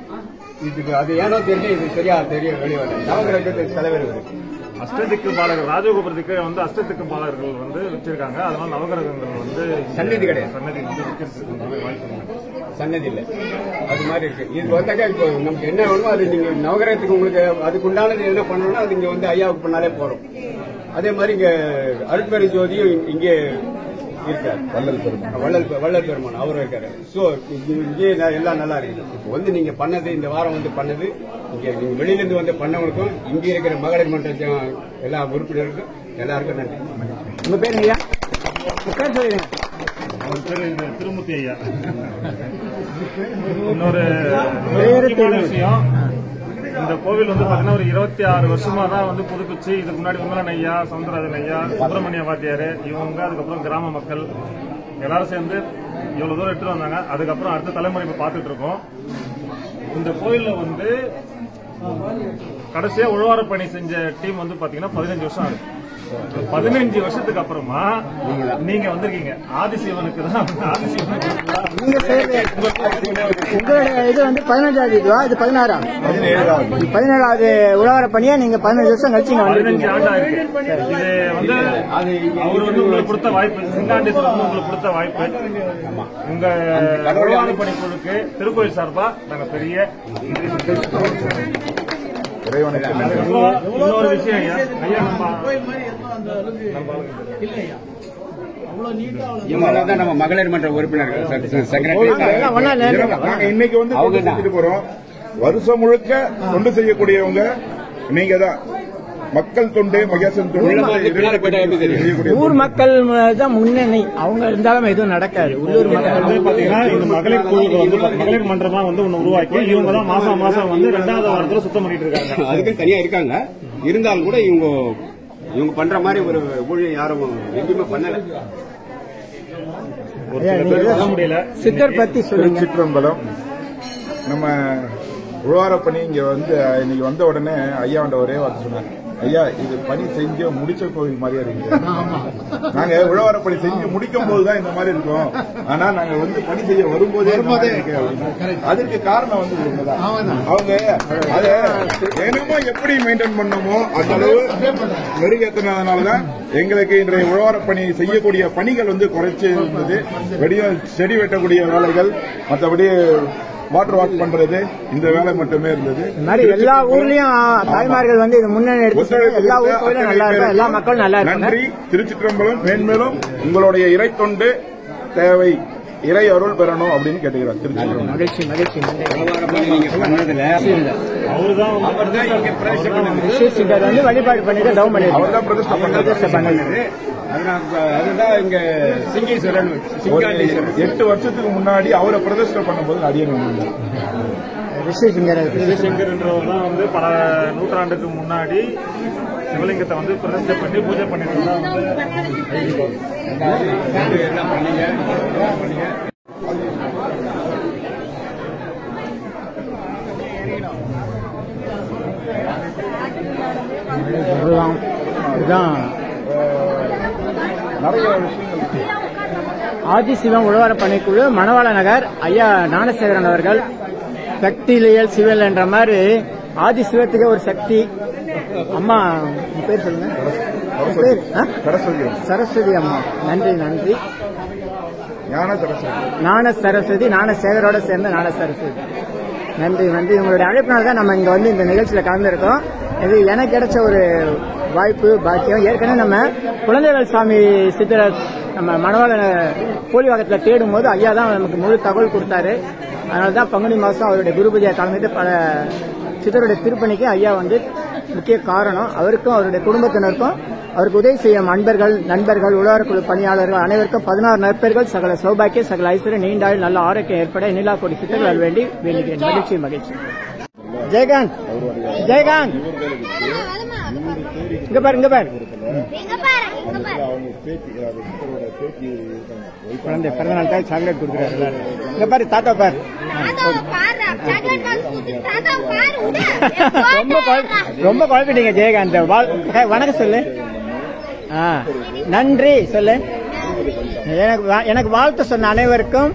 இதுக்கு அது ஏனோ தெரியல, இது சரியா தெரிய வெளியே வரல. நவகிரகத்துக்கு தலைவர் இருக்கு. அஷ்டதிக்கு பாலகர் ராஜகோபுரத்துக்கு வந்து அஷ்டதிக்கு பாலகர்கள் வந்து வச்சிருக்காங்க. அதனால நவகிரகங்கள் வந்து சன்னதி கிடையாது. சன்னதி வந்து வாய்ப்பு சன்னதி இல்ல, அது மாதிரி இருக்கு. இது வந்தாக்கா இப்போ நமக்கு என்ன வேணுமோ அது நீங்க நவகிரகத்துக்கு உங்களுக்கு அதுக்கு உண்டானது என்ன பண்ணணும்னா அது இங்க வந்து ஐயாவுக்கு பண்ணாலே போறோம். அதே மாதிரி இங்க அருட்பெரு ஜோதியும் இங்கே இருக்காரு. வள்ளல் பெருமான் அவரும் இருக்காரு. சோ இங்கே எல்லாம் நல்லா இருக்குது. இப்போ வந்து நீங்க பண்ணது இந்த வாரம் வந்து பண்ணது இங்க நீங்க வெளியில இருந்து வந்து பண்ணவங்களுக்கும் இங்க இருக்கிற மகளிர் மன்றத்தின் எல்லா உறுப்பினருக்கும் எல்லாருக்கும் நன்றி. உங்க பேர் ஐயா? பேர் சொல்லுங்க. அவர் பேரு திருமூர்த்தி ஐயா. இன்னொரு விஷயம், இந்த கோவில் வந்து பாத்தீங்கன்னா ஒரு 26 வருஷமா தான் வந்து புதுப்பிச்சு. இதுக்கு முன்னாடி விமலன் ஐயா, சவுந்தரராஜன் ஐயா, சுப்பிரமணிய வாத்தியார் இவங்க, அதுக்கப்புறம் கிராம மக்கள் எல்லாரும் சேர்ந்து இவ்வளவு தூரம் எடுத்துட்டு வந்தாங்க. அதுக்கப்புறம் அடுத்த தலைமுறை இப்ப பாத்துட்டு இருக்கோம். இந்த கோயில்ல வந்து கடைசியா உழவார பணி செஞ்ச டீம் வந்து பாத்தீங்கன்னா 15 வருஷம் ஆகுது. 15 வருஷத்துக்கு அப்புறமா நீங்க வந்திருக்கீங்க. ஆதிசிவனுக்கு தான் உங்களுடைய இது வந்து 15வது இதுவா? இது 16ஆம் 17வது உழவர பணியா? நீங்க 15 வருஷம் கழிச்சு 15 ஆண்டு ஆயிருக்கு. இது வந்து அவர் வந்து உங்களுக்கு கொடுத்த வாய்ப்பு, சிங்காண்டேஸ்வரர் வந்து உங்களுக்கு கொடுத்த வாய்ப்பு. உங்க உழவார பணி குழுக்கு திருக்கோயில் சார்பா நாங்க பெரிய இன்னொரு விஷயம் ஐயா, நம்ம மகளிர் மன்ற உறுப்பினர்கள் இன்னைக்கு வந்து அவங்க போறோம். வருஷம் முழுக்க தொண்டு செய்யக்கூடியவங்க நீங்க தான். மக்கள் தொண்டு, மகேசன் தொண்டு, ஊர் மக்கள் தான் முன்னணி. அவங்க இருந்தாலும் எதுவும் நடக்காது. உள்ளூர் மக்கள் பாத்தீங்கன்னா இந்த மகளிர் குழு வந்து மகளிர் மன்றமா வந்து ஒண்ணு உருவாக்கி இவங்க தான் மாசம் மாசம் வந்து 2வது வாரத்துல சுத்தம் பண்ணிட்டு இருக்காங்க. அதுக்கு தனியா இருக்காங்க. இருந்தாலும் கூட இவங்க பண்ற மாதிரி ஒரு ஊழியம் யாரும் எங்கேயுமே பண்ணல. முடியல. சித்தர் பத்தி சொல்லுங்க. சிற்றம்பலம் நம்ம உழவார பணி இங்க வந்து இன்னைக்கு வந்த உடனே ஐயாண்ட ஒரே வார்த்தை சொன்னாங்க, ஐயா இது பணி செஞ்சு முடிச்ச கோவில் மாதிரியா இருக்கு. நாங்க உழவார பணி செஞ்சு முடிக்கும் போதுதான் இந்த மாதிரி இருக்கும். ஆனா நாங்க வந்து பணி செய்ய வரும்போதே அதற்கு காரணம் வந்து அவங்க அத என்னமோ எப்படி மெயின்டைன் பண்ணமோ அந்த அளவு மெருகேற்றினதுனாலதான் எங்களுக்கு இன்றைய உழவார பணி செய்யக்கூடிய பணிகள் வந்து குறைச்சு இருந்தது. செடி வெட்டக்கூடிய வேலைகள், மற்றபடி வாட்டர் வாக் பண்றது, இந்த வேலை மட்டுமே இருந்தது. எல்லா ஊர்லயும் தாய்மார்கள் வந்து இது முன்னணி எடுத்து எல்லா ஊர்களும் நல்லா இருக்கும், எல்லா மக்களும் நல்லா இருக்கும். நன்றி. திருச்சிற்றம்பலம் மேன்மேலும் உங்களுடைய இறை தொண்டு தேவை, இறை அருள் பெறணும் அப்படின்னு கேட்டுக்கிறார். திருச்சிற்றம்பலம். மகிழ்ச்சி மகிழ்ச்சி. வந்து வழிபாடு பண்ணிட்டு டவுன் பண்ணி அவர் தான் பிரதிஷ்டை பண்ணது. அதுதான் இங்க சிங்கேஸ்வரன் 8 வருஷத்துக்கு முன்னாடி அவரை பிரதிஷ்டை பண்ணும்போது அடியன் ரிஷிசங்கர்ன்றவர் தான் வந்து பல நூற்றாண்டுக்கு முன்னாடி சிவலிங்கத்தை வந்து பிரதிஷ்டை பண்ணி பூஜை பண்ணிட்டு தான் இதுதான் நிறைய விஷயங்கள். ஆதிசிவம் உழவார பணிக்குழு, மணவாள நகர், ஐயா ஞானசேகரன் அவர்கள். சக்தியியல் சிவல் என்ற மாதிரி ஆதிசிவத்துக்கு ஒரு சக்தி. அம்மா பேர் சொல்லுங்க. சரஸ்வதி அம்மா. நன்றி நன்றி. ஞான சரஸ்வதி, ஞானசேகரோட சேர்ந்த ஞான சரஸ்வதி. நன்றி நன்றி. உங்களுடைய அழைப்பினால தான் நம்ம இங்க வந்து இந்த நிகழ்ச்சியில கலந்துருக்கோம். இது எனக்கு கிடைச்ச ஒரு வாய்ப்பு, பாக்கியம். ஏற்கனவே நம்ம குழந்தைகள் சாமி சித்திர நம்ம மணவாள போலிவாக்கத்தில் தேடும் போது ஐயா தான் நமக்கு முழு தகவல் கொடுத்தாரு. அதனாலதான் பங்குனி மாசம் அவருடைய குருபூஜையை கலந்துட்டு பல சித்தருடைய திருப்பணிக்கு ஐயா வந்து முக்கிய காரணம். அவருக்கும் அவருடைய குடும்பத்தினருக்கும் அவருக்கு உதவி செய்யும் அன்பர்கள், நண்பர்கள், உழவாரக்குழு பணியாளர்கள் அனைவருக்கும் 16 நற்பெயர்கள், சகல சௌபாக்கிய, சகல ஐஸ்வர்யம், நீண்டாயில் நல்ல ஆரோக்கியம் ஏற்பட நிலா கோடி சித்தர்கள் வேண்டி வேண்டுகிறேன். மகிழ்ச்சி மகிழ்ச்சி. ஜெயகாந்த் ஜெயகாந்த் இங்க பாரு இங்க பாரு. குழந்தை பிறந்தநாள் தான் சாக்லேட் கொடுக்குறாரு. இங்க பாரு தாத்தா பாரு. ரொம்ப குழப்பிட்டீங்க ஜெயகாந்த். வணக்கம் சொல்லு. நன்றி சொல்லு. எனக்கு வாழ்த்து சொன்ன அனைவருக்கும்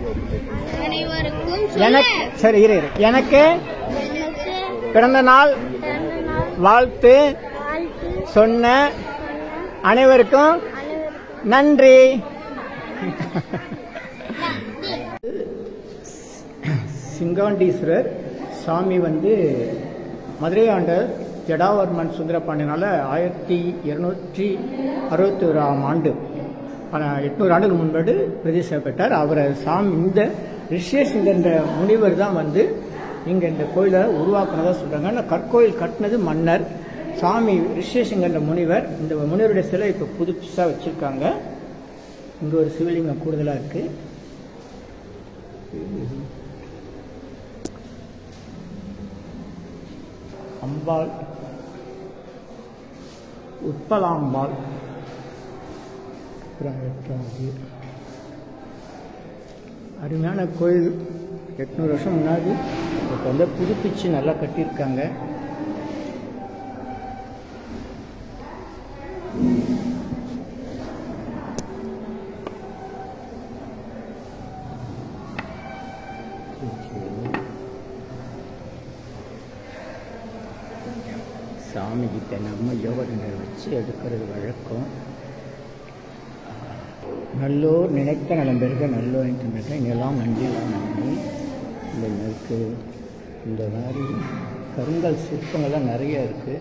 சரி இரு. எனக்கு பிறந்த நாள் வாழ்த்து சொன்ன அனைவருக்கும் நன்றி. சிங்காண்டீஸ்வரர் சாமி வந்து மதுரை ஆண்ட ஜடாவர்மன் சுந்தரபாண்டியனால 1261 ஆண்டு 800 ஆண்டுகள் முன்பு பிரதிஷ்டை பெற்றார். அவரை சாமி இந்த ரிஷியசிங்கர் என்ற முனிவர் தான் வந்து இங்க இந்த கோயிலை உருவாக்குனதா சொல்றாங்க. கற்கோயில் கட்டினது மன்னர். சாமி ரிஷியசிங்கர் என்ற முனிவர். இந்த முனிவருடைய சிலை இப்ப புதுசா வச்சிருக்காங்க. இங்க ஒரு சிவலிங்கம் கூடுதலா இருக்கு. அம்பாள், உட்பலாம்பாள், அருமையான கோயில். 800 வருஷம் முன்னாடி இப்போ வந்து புதுப்பிச்சு நல்லா கட்டியிருக்காங்க. சாமி கிட்ட நம்ம யோகங்கள் வச்சு எடுக்கிறது வழக்கம். நல்லோர் நினைக்க நலம் பெருக, நல்லோர் நினைக்க இங்கெல்லாம் நன்றி நன்றி. இந்த நெருக்கு இந்த மாதிரி கருங்கல் சிற்பங்கள்லாம் நிறைய இருக்கு.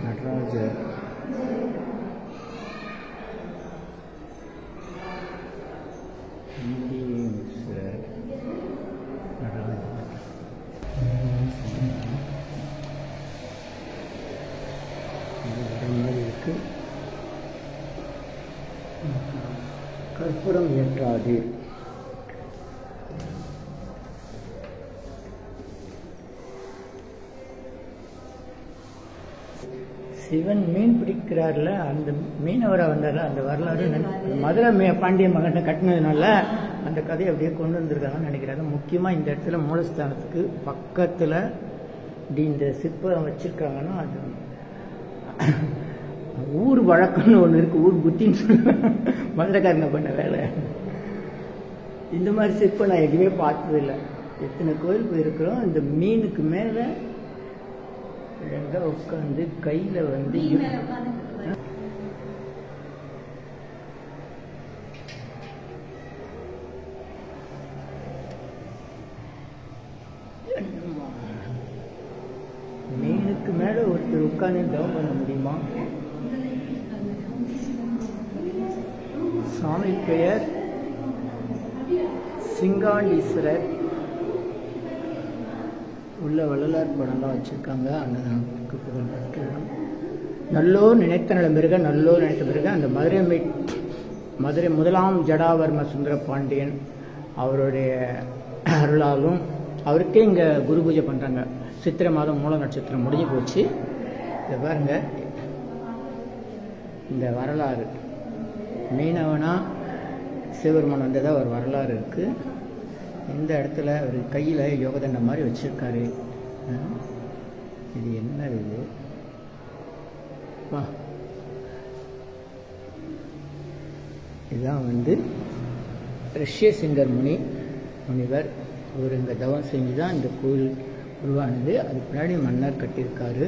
நடராஜர், இருக்கு. கற்பூரம் ஏற்றாது. சிவன் மீன் பிடிக்கிறார்ல, அந்த மீனவரை வந்தார்ல, அந்த வரலாறு மதுரை பாண்டிய மகன் கட்டினதுனால அந்த கதையை அப்படியே கொண்டு வந்திருக்காங்கன்னு நினைக்கிறாங்க. முக்கியமாக இந்த இடத்துல மூலஸ்தானத்துக்கு பக்கத்தில் இப்படி இந்த சிற்பம் வச்சிருக்காங்கன்னா அது ஊர் வழக்கம்னு ஒன்று இருக்குது, ஊர் புத்தின்னு சொல்லுவேன். மதுரைக்காரங்க பண்ண வேலை. இந்த மாதிரி சிற்பம் நான் எதுவுமே பார்த்ததில்லை. எத்தனை கோயில் போயிருக்கிறோம். இந்த மீனுக்கு மேலே எங்கே உட்காந்து கையில் வந்து மீனுக்கு மேலே ஒருத்தர் உட்காந்து தவம் பண்ண முடியுமா? சாமி பெயர் சிங்காண்டீஸ்வரர். உள்ள வள்ளலார் படம்லாம் வச்சுருக்காங்க. அன்னதானத்துக்கு புகழ்பெற்று நல்லோர் நினைத்த நல பிறகு நல்லோர் நினைத்த பிறகு அந்த மதுரை முதலாம் ஜடாவர்ம சுந்தர பாண்டியன் அவருடைய அருளாலும் அவருக்கே இங்கே குரு பூஜை பண்ணுறாங்க. சித்திரை மாதம் மூல நட்சத்திரம் முடிஞ்சு போச்சு. இதை பாருங்க, இந்த வரலாறு மீனவனா சிவபெருமான் வந்ததாக ஒரு வரலாறு இருக்குது. இந்த இடத்துல அவர் கையில் யோகதண்டம் மாதிரி வச்சுருக்காரு. இது என்ன இது? வா, இதுதான் வந்து ரிஷ்யசிங்கர் முனிவர். அவர் இங்கே தவம் செஞ்சு தான் இந்த கோயில் உருவானது. அதுக்கு பின்னாடி மன்னர் கட்டியிருக்காரு.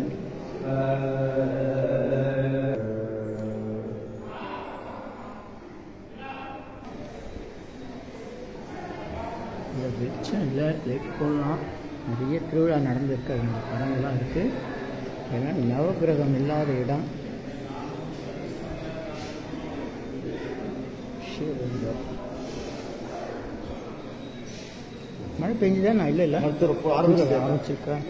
இந்த வெளிச்சம் இல்லை, லைட் போடலாம். நிறைய திருவிழா நடந்திருக்கு, அந்த படங்கள்லாம் இருக்குது. ஏன்னா நவகிரகம் இல்லாத இடம். மழை பெஞ்சுதான் நான் இல்லை ஆரம்பிச்சிருக்கேன்.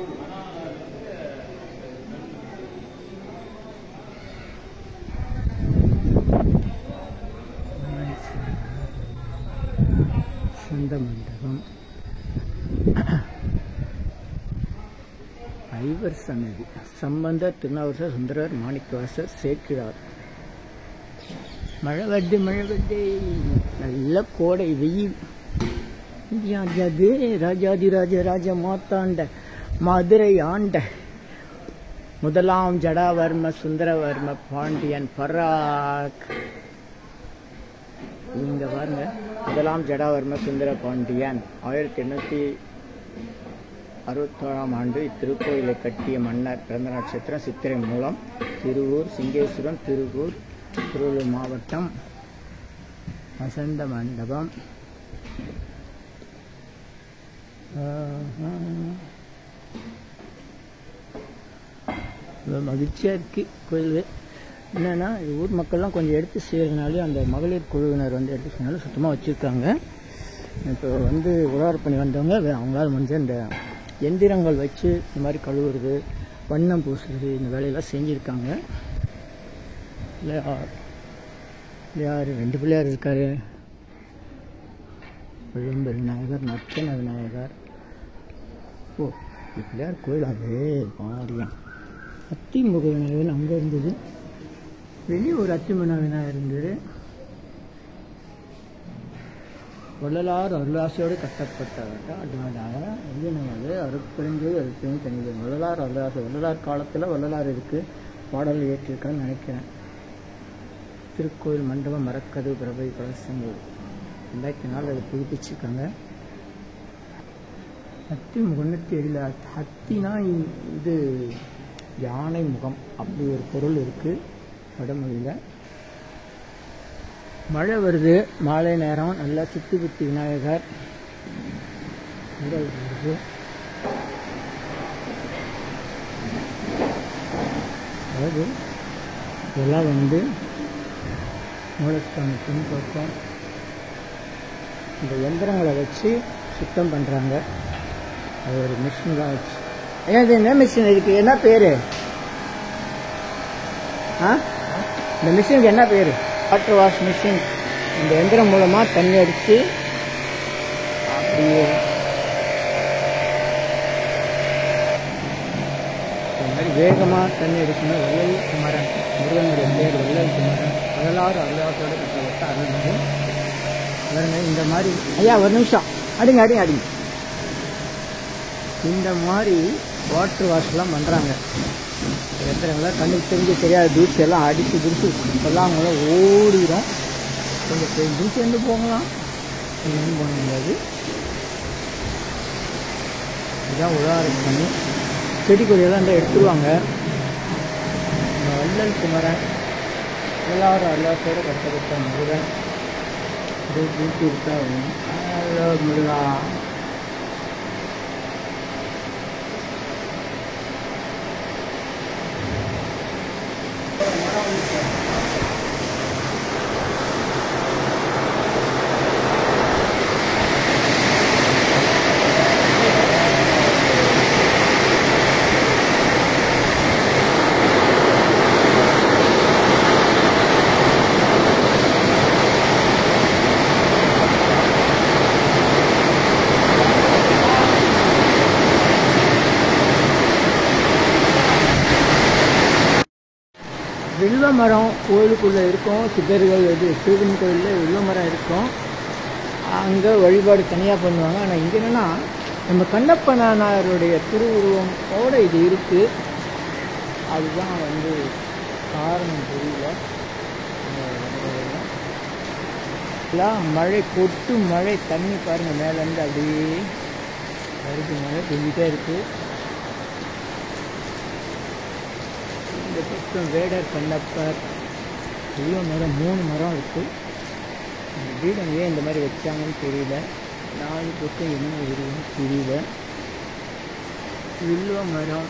சொந்த மண்டபம், ஐவர் சன்னதி, சம்பந்தர், திருநாவுக்கரசர், சுந்தரர், மாணிக்கவாசர், சேக்கிழார். மழை வருது, நல்ல கோடை வெயில். ராஜாதிராஜ ராஜ மாத்தாண்ட மதுரை ஆண்ட முதலாம் ஜடாவர்ம சுந்தரவர்ம பாண்டியன் பராக். இங்க பாருங்க, முதலாம் ஜடாவர்ம சுந்தர பாண்டியன் 1861ஆம் ஆண்டு இத்திருக்கோயிலை கட்டிய மன்னர். பிறந்த நட்சத்திரம் சித்திரை மூலம். திருவூர் சிங்கேஸ்வரம், திருவள்ளூர் மாவட்டம். வசந்த மண்டபம். மகிழ்ச்சியாக இருக்குது கோயில். என்னென்னா ஊர் மக்கள்லாம் கொஞ்சம் எடுத்து செய்கிறதுனாலே அந்த மகளிர் குழுவினர் வந்து எடுத்து செய்யனாலும் சுத்தமாக வச்சுருக்காங்க. இப்போ வந்து உழவர் பண்ணி வந்தவங்க அவங்களால முடிஞ்ச இந்த எந்திரங்கள் வச்சு இந்த மாதிரி கழுவுறது, வண்ணம் பூசுறது, இந்த வேலையெல்லாம் செஞ்சுருக்காங்க. பிள்ளையார் 2 பிள்ளையார் இருக்கார். விழும்பு விநாயகர், நர்த்தன விநாயகர். ஓ, பிள்ளையார் கோயில் அது பாரியம். அத்திமுக விநாயகர் அங்கே இருந்தது. வெளியே ஒரு அத்திமுக விநாயகர் இருந்தது. வள்ளலார் அருளாசையோடு கட்டப்பட்டவர்கள் அருட்பெருஞ்சோதி அருட்பெரும் தனிவர். வள்ளலார் அருளாசை, வள்ளலார் காலத்தில் வள்ளலார் இருக்குது, பாடல் இயற்றிருக்கான்னு நினைக்கிறேன். திருக்கோயில் மண்டபம், மரக்கதவு, பிரபை, கலசங்கள் 2004 அதை புதுப்பிச்சிருக்காங்க. ஹத்தி முகநூற்றி எழில. ஹத்தினா இது யானை முகம், அப்படி ஒரு பொருள் இருக்குது வடமொழியில். மழை வருது, மாலை நேரம். நல்லா சுத்தி புத்தி விநாயகர் வருது. அதாவது இதெல்லாம் வந்து மூலஸ்தானத்தின் பக்கம் இந்த எந்திரங்களை வச்சு சுத்தம் பண்ணுறாங்க. அது ஒரு மிஷின் தான் வச்சு. ஏன் இது என்ன மிஷின் இருக்குது? என்ன பேர்? இந்த மிஷினுக்கு என்ன பேர்? Water wash machine. இந்த எந்திரம் மூலமாக தண்ணி அடித்து அப்படியே இந்த மாதிரி வேகமாக தண்ணி அடிக்கணும். வள்ளல் குமரன், முருகனுடைய பேர் வள்ளல் குமரன். வரலாறு அருளாசோட கட்டப்பட்ட அருள்மிகு. இந்த மாதிரி ஐயா ஒரு நிமிஷம் அடிங்க. இந்த மாதிரி வாட்டர் வாஷ்லாம் பண்ணுறாங்க. எத்தனைங்களா கண்ணுக்கு தெரிஞ்சு தெரியாத தூசி எல்லாம் அடித்து பிடிச்சி எல்லாம் அவங்களாம் ஓடிடும். கொஞ்சம் தெரிஞ்சு சேர்ந்து போகலாம், எங்கேயும் போக முடியாது. இதுதான் உழவாரை பண்ணி செடி கொடியெல்லாம் இந்த எடுத்துருவாங்க. வள்ளல் குமரன் எல்லாரும் எல்லாத்தோட கஷ்டப்பட்ட முருகன் இது தூக்கி இருக்கா முருகா. வில்வ மரம் கோயிலுக்குள்ளே இருக்கும். சித்தர்கள் சிவன் கோயிலில் வில்வ மரம் இருக்கும். அங்கே வழிபாடு தனியாக பண்ணுவாங்க. ஆனால் இங்கே என்னென்னா நம்ம கண்ணப்ப நாயனாருடைய திருவுருவமோடு இது இருக்குது. அதுதான் காரணம் தெரியல. எல்லாம் மழை கொட்டு மழை தண்ணி பாருங்கள் மேலேருந்து அப்படியே வருது. மழை பெஞ்சிட்டே இருக்குது. இந்த பக்கம் வேடர் கண்ணப்பர் வில்வ மரம் 3 மரம் இருக்குது. இந்த வீடு ஏன் இந்த மாதிரி வச்சாங்கன்னு தெரியல. 4 பக்கம் என்ன இருக்குன்னு தெரியல. வில்வ மரம்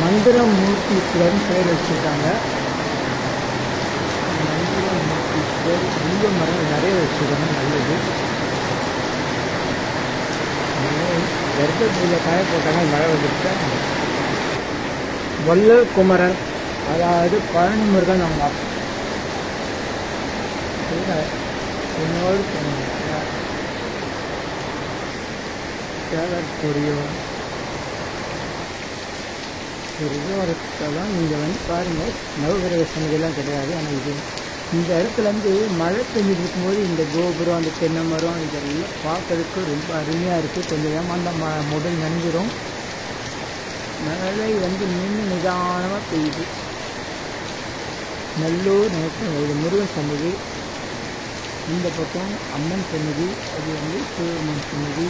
மந்திரமூர்த்தீஸ்வரன் பேர் வச்சுருக்காங்க. மந்திரமூர்த்தீஸ்வரர் வில்வ மரம் நிறைய வச்சுருக்காங்க. நல்லது. கர்ப்பத்தில் காய போட்டாங்க, மழை வந்துருச்சா. வள்ளல் குமரன் அதாவது பழனி முருகன் அவங்க என்னோடு புரியும். ரிசோர்ட்டெல்லாம் நீங்கள் பாருங்கள், நவகிரக சன்னதியெல்லாம் கிடையாது. ஆனால் இது இந்த இடத்துலேருந்து மழை பெஞ்சிட்டு இருக்கும்போது இந்த கோபுரம் அந்த தென்னை மரம் இதெல்லாம் பார்க்கறதுக்கு ரொம்ப அருமையாக இருக்குது. கொஞ்சம் ஏமாந்த முதல் நனைஞ்சிரும். மழை நின்று நிதானமாக பெய்யுது. நல்லூர் நேற்று இது முருகன் சன்னதி, இந்த பக்கம் அம்மன் சன்னதி, அது சிவமன் சன்னதி.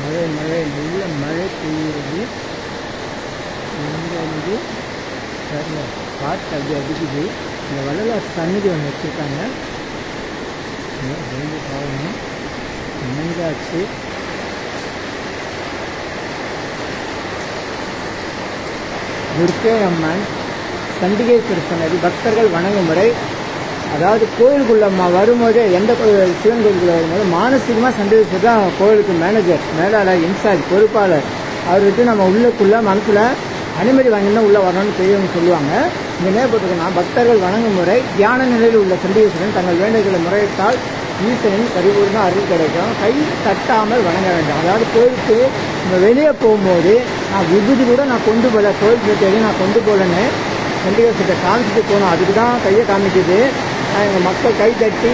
மழை மழை நல்ல மழை பெய்யுறது. இங்கே காற்று அப்படி அடிக்குது. இந்த வள்ளலார் சன்னதி ஒன்று வச்சுருக்காங்க. ரொம்ப பாவம் நனைஞ்சாச்சு. துர்க்கை அம்மன் சண்டிகேஸ்வரர் சன்னதி பக்தர்கள் வணங்கும் முறை. அதாவது கோயிலுக்குள்ள வரும்போது எந்த கோயில் சிவன் கோயிலுக்குள்ள வரும்போது மானசீகமாக சண்டிகேஸ்வரர் தான் கோயிலுக்கு மேலாளர் இன்சார்ஜ் பொறுப்பாளர். அவர்கிட்ட நம்ம உள்ளுக்குள்ள மனசில் அனுமதி வாங்கினா உள்ளே வரணும்னு பெரியவங்க சொல்லுவாங்க. இங்கே என்ன போட்டிருக்கோன்னா பக்தர்கள் வணங்கும் முறை. தியான நிலையில் உள்ள சண்டிகேஸ்வரன் தங்கள் வேண்டுதலை முறையிட்டால் ஈசனின் பரிபூர்ண அருள் கிடைக்கும். கை தட்டாமல் வணங்க வேண்டும். அதாவது கோயிலுக்கு நம்ம வெளியே போகும்போது நான் விபூதி கூட நான் கொண்டு போகல, கோயில் தேடி நான் கொண்டு போகலன்னு சண்டிகேஸ்வரத்தை காமிச்சிட்டு போகணும். அதுக்கு தான் கையை காமிக்குது. எங்கள் மக்கள் கை தட்டி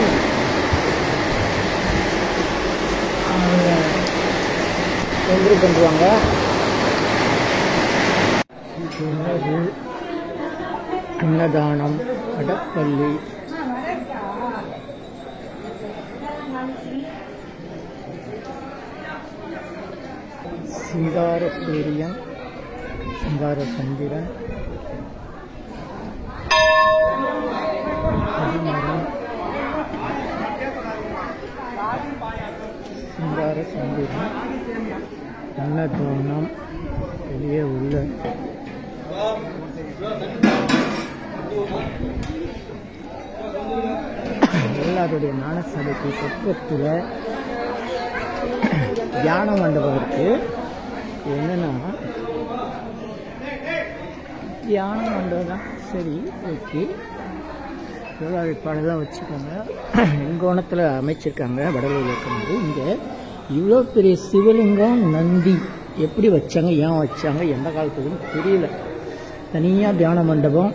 தொந்தரவு பண்ணுவாங்க. அன்னதானம், கடப்பள்ளி, சிங்கார சூரியன், சிங்கார சந்திரன், சிங்கார சந்திரன், அன்னதானம் வெளியே உள்ள எல்லாருடைய ஞானசபைக்கு பக்கத்தில் தியான மண்டபம் இருக்கு. என்னன்னா தியானம் பண்ணுறது தான். சரி, ஓகே. வேளாண்மைப்பாடெல்லாம் வச்சுருக்காங்க. எங்கோணத்தில் அமைச்சிருக்காங்க. வடலூரில் இருக்கும்போது இங்கே இவ்வளோ பெரிய சிவலிங்கம் நந்தி எப்படி வச்சாங்க, ஏன் வச்சாங்க, எந்த காலத்துக்குன்னு தெரியல. தனியாக தியான மண்டபம்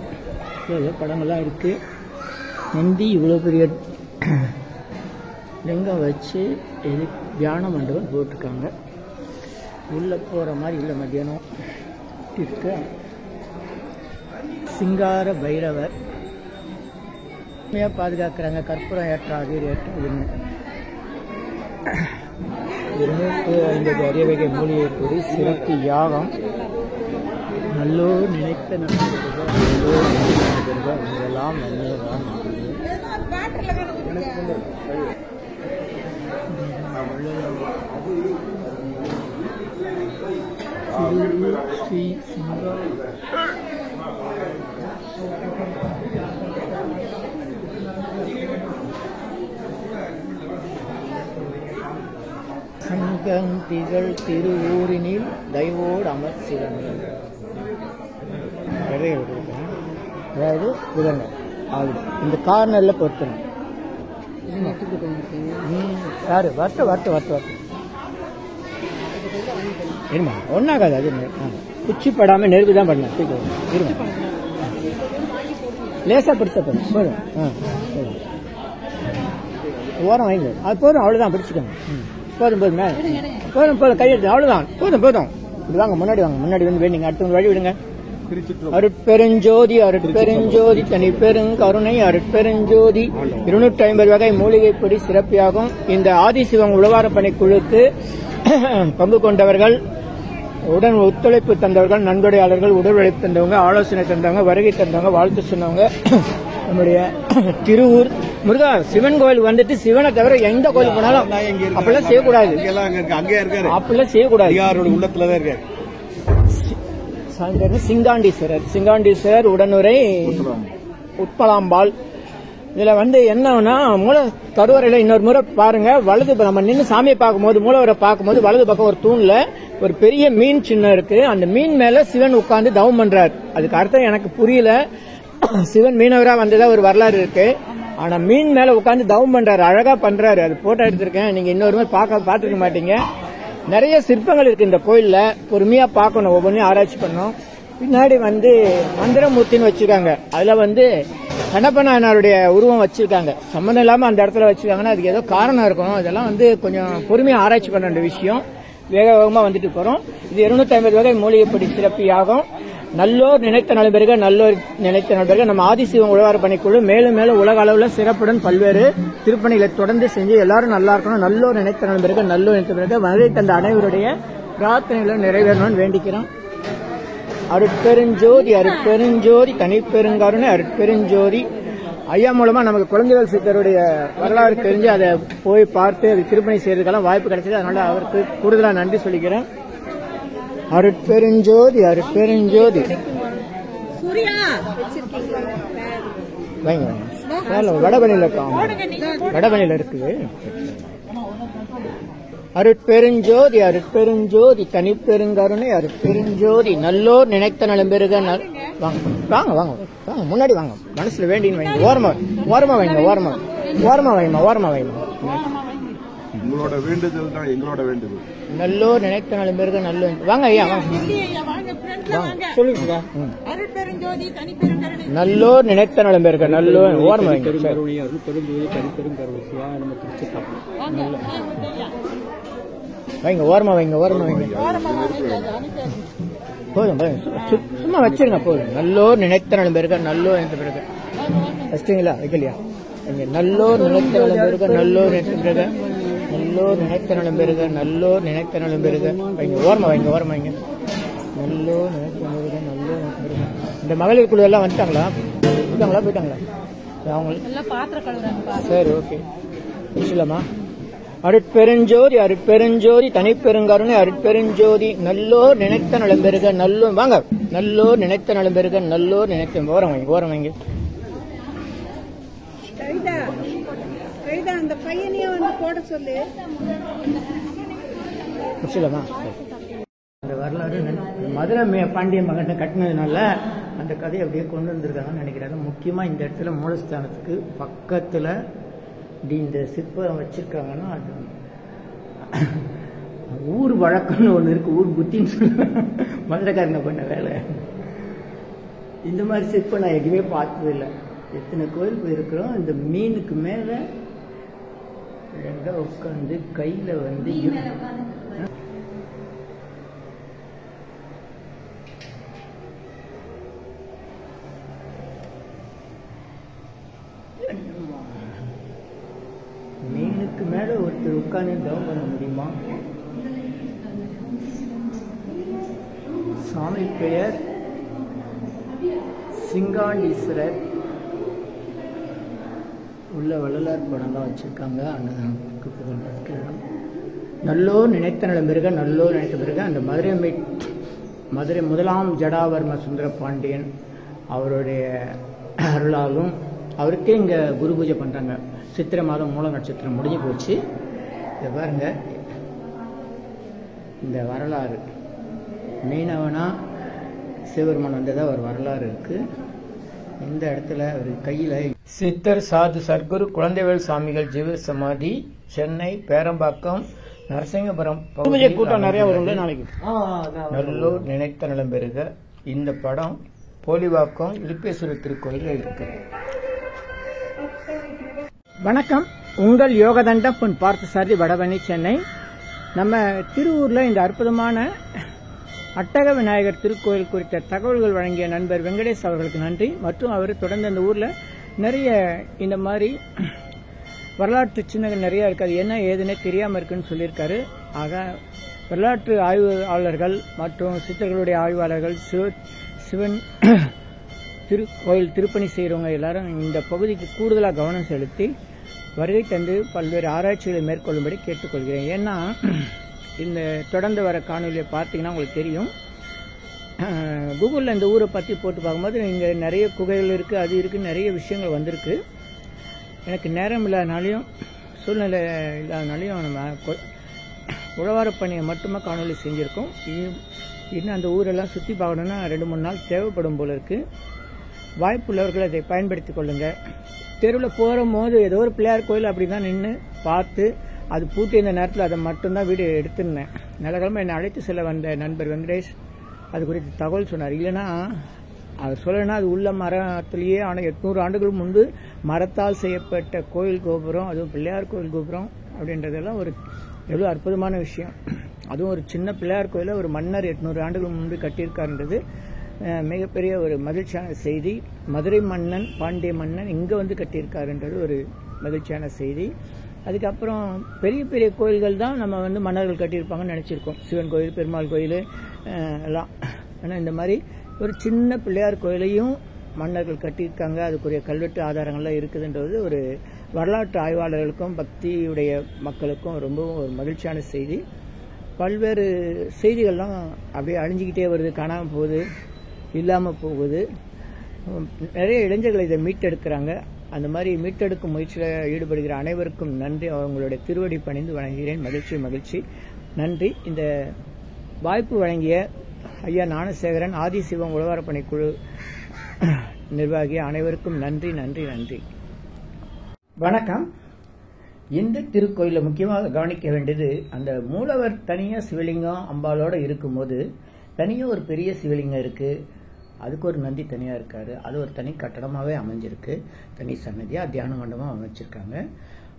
இவ்வளோ படங்கள்லாம் இருக்குது. நந்தி இவ்வளோ பெரிய லிங்கம் வச்சு தியான மண்டபம் போட்டிருக்காங்க. உள்ளே போகிற மாதிரி இல்லை. மத்தியானம் இருக்கு. சிங்கார பைரவர் பாதுகாக்கிறாங்க. கற்பூரம் ஏற்றாது ஏற்றாதுன்னு 250 அரியவகை மூலிகை கூறி சிறப்பு யாகம். நல்லோர் நினைத்த நண்பர்கள் இதெல்லாம் நன்மைதான். ஸ்ரீ சிங்கா சங்கந்திகள் திருவூரினில் தெய்வோடு அமர்சிவனே. அதாவது புதங்கள் இந்த கார்னரில் பொருத்தணும். யாரு வரட்டு இருமா, ஒன்றாகாது. அது குச்சி படாமல் நெருப்பு தான் பண்ண. இருமா, லேசாக பிடிச்ச போதும். ஓரம் வைங்க. அது போதும், அவ்வளோதான். பிடிச்சிக்கோங்க. போதும் போதும் கையெழுத்து, அவ்வளோதான். போதும். இது வாங்க, முன்னாடி வாங்க. முன்னாடி வந்து வேண்டிங்க. அடுத்த வழி விடுங்க. அருட்பெருஞ்சோதி அருட்பெருஞ்சோதி தனி பெருங்கருணை அருட்பெருஞ்சோதி 250 வகை மூலிகைப்பொடி சிறப்பியாகும். இந்த ஆதிசிவம் உழவார பணிக்குழுக்கு பங்கு கொண்டவர்கள், உடன் ஒத்துழைப்பு தந்தவர்கள், நன்கொடையாளர்கள், உடல் உழைப்பு தந்தவங்க, ஆலோசனை தந்தவங்க, வருகை தந்தவங்க, வாழ்த்து சொன்னவங்க. நம்முடைய திருவூர் முருகா சிவன் கோயில் வந்துட்டு சிவனை தவிர எந்த கோயில் போனாலும் அப்படிலாம் செய்யக்கூடாது. அப்படிலாம் செய்யக்கூடாது. உள்ளத்துலதான் இருக்காரு சிங்காண்டீஸ்வரர் உடனுரை உட்பலாம்பாள். இதுல வந்து என்னன்னா, மூல கருவறையில இன்னொரு முறை பாருங்க. வலது நம்ம நின்று சாமியை பார்க்கும்போது, மூலவரை பார்க்கும்போது வலது பக்கம் ஒரு தூண்ல ஒரு பெரிய மீன் சின்னம் இருக்கு. அந்த மீன் மேல சிவன் உட்கார்ந்து தவம் பண்றாரு. அதுக்கு அர்த்தம் எனக்கு புரியல. சிவன் மீனவரா வந்ததா ஒரு வரலாறு இருக்கு. ஆனா மீன் மேல உட்கார்ந்து தவம் பண்றாரு. அழகா பண்றாரு. அது போட்டோ எடுத்திருக்கேன். நீங்க இன்னொரு மாதிரி பார்த்துருக்க மாட்டீங்க. நிறைய சிற்பங்கள் இருக்கு இந்த கோயில்ல. பொறுமையா பார்க்கணும், ஒவ்வொன்றையும் ஆராய்ச்சி பண்ணணும். பின்னாடி வந்து மந்திரமூர்த்தின்னு வச்சிருக்காங்க. அதுல வந்து கண்ணப்ப நாயனாருடைய உருவம் வச்சிருக்காங்க. சம்மந்தம் இல்லாம அந்த இடத்துல வச்சிருக்காங்கன்னா அதுக்கு ஏதோ காரணம் இருக்கும். இதெல்லாம் வந்து கொஞ்சம் பொறுமையா ஆராய்ச்சி பண்ண வேண்டிய விஷயம். வேகமா வந்துட்டு போறோம். இது 250 வகை மூலிகைப்பொடி சிறப்பியாகும். நல்லோர் நினைத்த நலம்பெருக நம்ம ஆதிசிவம் உழவார பணிக்குழு மேலும் மேலும் உலக அளவுல சிறப்புடன் பல்வேறு திருப்பணிகளை தொடர்ந்து செஞ்சு எல்லாரும் நல்லா இருக்கணும். நல்லோர் நினைத்த நலம்பெருக வருகை தந்த அனைவருடைய பிரார்த்தனைகளும் நிறைவேறணும்னு வேண்டிக்கிறோம். அருட்பெருஞ்சோதி தனிப்பெருங்கருணை அருட்பெருஞ்சோதி. ஐயா மூலமா நமக்கு குழந்தைகள் சித்தருடைய வரலாறு தெரிஞ்சு அதை போய் பார்த்து அது திருப்பணி செய்யறதுக்கெல்லாம் வாய்ப்பு கிடைச்சது. அதனால அவருக்கு கூடுதலா நன்றி சொல்லிக்கிறேன். அருட்பெருஞ்சோதி வடபணியில இருக்குது. அருட்பெருஞ்சோதி தனிப்பெருங்கருணை அருட்பெருஞ்சோதி. நல்லோர் நினைத்த நலம்பெருக. வாங்க வாங்க முன்னாடி வாங்க. மனசுல வேண்டின்னு வைங்க. ஓரமா வைமா. உங்களோட வேண்டுதல் தான் எங்களோட வேண்டுதல். நல்லோர் நினைத்த நலம்பெருக. வாங்க ஐயா வாங்க. சொல்லுங்க. நல்லோர் நினைத்த நலம்பெருக. நல்லோர் ஓரமா வைங்க. வைங்க ஓரமா வைங்க. போதும் சும்மா வச்சிருங்க. போதும். நல்லோர் நினைத்த நலம்பெருக. நல்லோர் நினைத்த பிறகு வச்சிட்டீங்களா? வைக்கலையா? நல்லோர் நினைத்த நலம்பெருக. நல்லோர் நினைத்த நலம்பெருக. வைங்க ஓரமா வைங்க. நல்லோர் நினைத்த நலம்பெருக. இந்த மகளிர் குழு எல்லாம் வந்துட்டாங்களா? போயிட்டாங்களா? அவங்க சரி, ஓகே. முடிச்சலாமா? அருட்பெருஞ்சோதி தனிப்பெருங்கருணை அருட்பெருஞ்சோதி. நல்லோர் நினைத்த நலம்பெருக. வாங்க. நல்லோர் நினைத்த நலம்பெருக. ஓரம் வைங்க. அந்த பையனையும் வந்து போட சொல்லு. முடிச்சலாமா? அந்த வரலாறு மதுரை பாண்டிய மகன் கட்டினதுனால அந்த கதையை அப்படியே கொண்டு வந்திருக்காங்கன்னு நினைக்கிறாங்க. முக்கியமாக இந்த இடத்துல மூலஸ்தானத்துக்கு பக்கத்தில் இப்படி இந்த சிற்பம் வச்சிருக்காங்கன்னா அது ஊர் வழக்கம்னு ஒன்று இருக்கு, ஊர் புத்தின்னு சொல்லுவாங்க. மதுரைக்காரங்க பண்ண வேலை. இந்த மாதிரி சிற்பம் நான் எதுவுமே பார்த்தது இல்லை. எத்தனை கோயில் போயிருக்கிறோம். இந்த மீனுக்கு மேலே எங்க உட்காந்து கையில் வந்து மீனுக்கு மேல ஒருத்தர் உட்கார்ந்து தவம் பண்ண முடியுமா? சாமி பெயர் சிங்காண்டீஸ்வரர். உள்ள வள்ளலார் படம் தான் வச்சிருக்காங்க. அன்னதானத்துக்கு புகழ் நல்லோர் நினைத்த நலம் பெருக, நல்லோர் நினைத்த பிறகு அந்த மதுரை முதலாம் ஜடாவர்ம சுந்தர பாண்டியன் அவருடைய அருளாலும் அவருக்கே இங்கே குரு பூஜை பண்ணுறாங்க. சித்திரை மாதம் மூல நட்சத்திரம் முடிஞ்சு போச்சு. இதை பாருங்க, இந்த வரலாறு மீனவனா சிவபெருமான் வந்ததாக ஒரு வரலாறு இருக்கு. இந்த இடத்துல ஒரு கையில் சித்தர் சாது சர்க்குரு குழந்தைவேல் சாமிகள் ஜீவ சமாதி, சென்னை பேரம்பாக்கம் நரசிங்கபுரம் கூட்டம் நிறைய வரும் நாளைக்கு. நல்லூர் நினைத்த நலம் பெறுக. இந்த படம் போலிவாக்கம் இலுப்பேஸ்வரர் திருக்கோயில் இருக்கு. வணக்கம், உங்கள் யோகதண்டம் பொன் பார்த்தசாரதி, வடபழனி, சென்னை. நம்ம திருவூரில் இந்த அற்புதமான அட்டக விநாயகர் திருக்கோயில் குறித்த தகவல்கள் வழங்கிய நண்பர் வெங்கடேஷ் அவர்களுக்கு நன்றி. மற்றும் அவர் தொடர்ந்து அந்த ஊரில் நிறைய இந்த மாதிரி வரலாற்று சின்னங்கள் நிறைய இருக்குது. அது என்ன ஏதுன்னே தெரியாமல் இருக்குன்னு சொல்லியிருக்காரு. ஆக வரலாற்று ஆய்வாளர்கள் மற்றும் சித்தர்களுடைய ஆய்வாளர்கள், சிவன் திருக்கோயில் திருப்பணி செய்கிறவங்க எல்லாரும் இந்த பகுதிக்கு கூடுதலாக கவனம் செலுத்தி வருகை தந்து பல்வேறு ஆராய்ச்சிகளை மேற்கொள்ளும்படி கேட்டுக்கொள்கிறேன். ஏன்னா இந்த தொடர்ந்து வர காணொலியை பார்த்தீங்கன்னா உங்களுக்கு தெரியும். கூகுளில் இந்த ஊரை பற்றி போட்டு பார்க்கும்போது இங்கே நிறைய குகைகள் இருக்குது, அது இருக்குது, நிறைய விஷயங்கள் வந்திருக்கு. எனக்கு நேரம் இல்லாதனாலையும் சூழ்நிலை இல்லாதனாலையும் நம்ம உழவார பணியை மட்டுமே காணொலி செஞ்சுருக்கோம். இன்னும் அந்த ஊரெல்லாம் சுற்றி பார்க்கணுன்னா 2-3 நாள் தேவைப்படும் போல இருக்குது. வாய்ப்புள்ளவர்கள் அதை பயன்படுத்தி கொள்ளுங்கள். தெருவில் போகிற போது ஏதோ ஒரு பிள்ளையார் கோயில் அப்படி தான் நின்று பார்த்து அது பூட்டி இந்த நேரத்தில் அதை மட்டும்தான் வீடியோ எடுத்துருந்தேன். நல்லக்கிழமை என்னை அழைத்து செல்ல வந்த நண்பர் வெங்கடேஷ் அது குறித்து தகவல் சொன்னார். இல்லைன்னா அவர் சொல்லணும்னா அது உள்ள மரத்திலேயே ஆனால் 800 ஆண்டுகள் முன்பு மரத்தால் செய்யப்பட்ட கோயில் கோபுரம், அதுவும் பிள்ளையார் கோயில் கோபுரம் அப்படின்றதெல்லாம் ஒரு எவ்வளோ அற்புதமான விஷயம். அதுவும் ஒரு சின்ன பிள்ளையார் கோயிலை ஒரு மன்னர் 800 ஆண்டுகள் முன்பு கட்டியிருக்காருன்றது மிகப்பெரிய ஒரு மகிழ்ச்சியான செய்தி. மதுரை மன்னன் பாண்டிய மன்னன் இங்கே வந்து கட்டியிருக்காருன்றது ஒரு மகிழ்ச்சியான செய்தி. அதுக்கப்புறம் பெரிய பெரிய கோயில்கள் தான் நம்ம வந்து மன்னர்கள் கட்டியிருப்பாங்கன்னு நினச்சிருக்கோம். சிவன் கோயில், பெருமாள் கோயில் எல்லாம். ஆனால் இந்த மாதிரி ஒரு சின்ன பிள்ளையார் கோயிலையும் மன்னர்கள் கட்டியிருக்காங்க. அதுக்குரிய கல்வெட்டு ஆதாரங்கள்லாம் இருக்குதுன்றது ஒரு வரலாற்று ஆய்வாளர்களுக்கும் பக்தியுடைய மக்களுக்கும் ரொம்பவும் ஒரு மகிழ்ச்சியான செய்தி. பல்வேறு செய்திகள்லாம் அப்படியே அழிஞ்சிக்கிட்டே வருது, காணாமல் போகுது, இல்லாமல் போகுது. நிறைய இளைஞர்கள் இதை மீட்டெடுக்கிறாங்க. அந்த மாதிரி மீட்டெடுக்கும் முயற்சியில் ஈடுபடுகிற அனைவருக்கும் நன்றி. அவங்களுடைய திருவடி பணிந்து வணங்குகிறேன். மகிழ்ச்சி நன்றி. இந்த வாய்ப்பு வழங்கிய ஐயா ஞானசேகரன், ஆதிசிவம் உழவார பணிக்குழு நிர்வாகி அனைவருக்கும் நன்றி. வணக்கம். இந்த திருக்கோயிலில் முக்கியமாக கவனிக்க வேண்டியது, அந்த மூலவர் தனியாக சிவலிங்கம் அம்பாலோடு இருக்கும்போது தனியாக ஒரு பெரிய சிவலிங்கம் இருக்குது. அதுக்கு ஒரு நந்தி தனியாக இருக்காரு. அது ஒரு தனி கட்டடமாகவே அமைஞ்சிருக்கு. தனி சன்னதியாக தியான மண்டபமாக அமைச்சிருக்காங்க.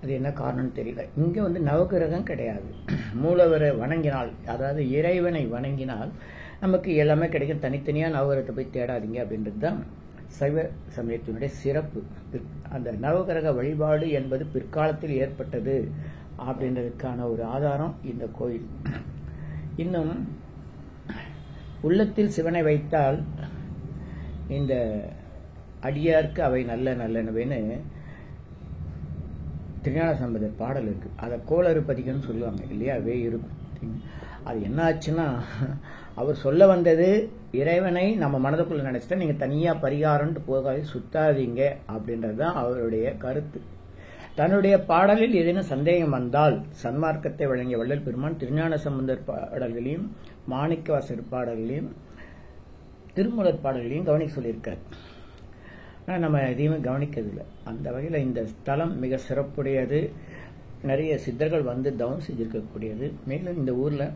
அது என்ன காரணம்னு தெரியல. இங்கே வந்து நவகிரகம் கிடையாது. மூலவரை வணங்கினால், அதாவது இறைவனை வணங்கினால் நமக்கு எல்லாமே கிடைக்கும். தனித்தனியாக நவகிரகத்தை போய் தேடாதீங்க அப்படின்றது தான் சைவ சமயத்தினுடைய சிறப்பு. அந்த நவகிரக வழிபாடு என்பது பிற்காலத்தில் ஏற்பட்டது அப்படின்றதுக்கான ஒரு ஆதாரம் இந்த கோயில். இன்னும் உள்ளத்தில் சிவனை வைத்தால் இந்த அடியாருக்கு அவை நல்ல நல்லனவேன்னு திருஞான சம்பந்தர் பாடல் இருக்கு. அதை கோளறு பதிகன்னு சொல்லுவாங்க இல்லையா, அவே இருக்கும். அது என்ன ஆச்சுன்னா, அவர் சொல்ல வந்தது இறைவனை நம்ம மனதுக்குள்ள நினைச்சிட்டா நீங்க தனியா பரிகாரம்ட்டு போகாது, சுத்தாதீங்க அப்படின்றது தான் அவருடைய கருத்து. தன்னுடைய பாடலில் ஏதேனும் சந்தேகம் வந்தால் சன்மார்க்கத்தை வழங்கிய வள்ளல் பெருமான் திருஞான சம்பந்தர் பாடல்களையும் மாணிக்கவாசகர் பாடல்களையும் திருமூலர் பாடல்களையும் கவனிக்க சொல்லியிருக்கார். ஆனால் நம்ம எதையுமே கவனிக்கிறதில்லை. அந்த வகையில் இந்த ஸ்தலம் மிக சிறப்புடையது. நிறைய சித்தர்கள் வந்து தவம் செஞ்சிருக்கக்கூடியது. மேலும் இந்த ஊரில்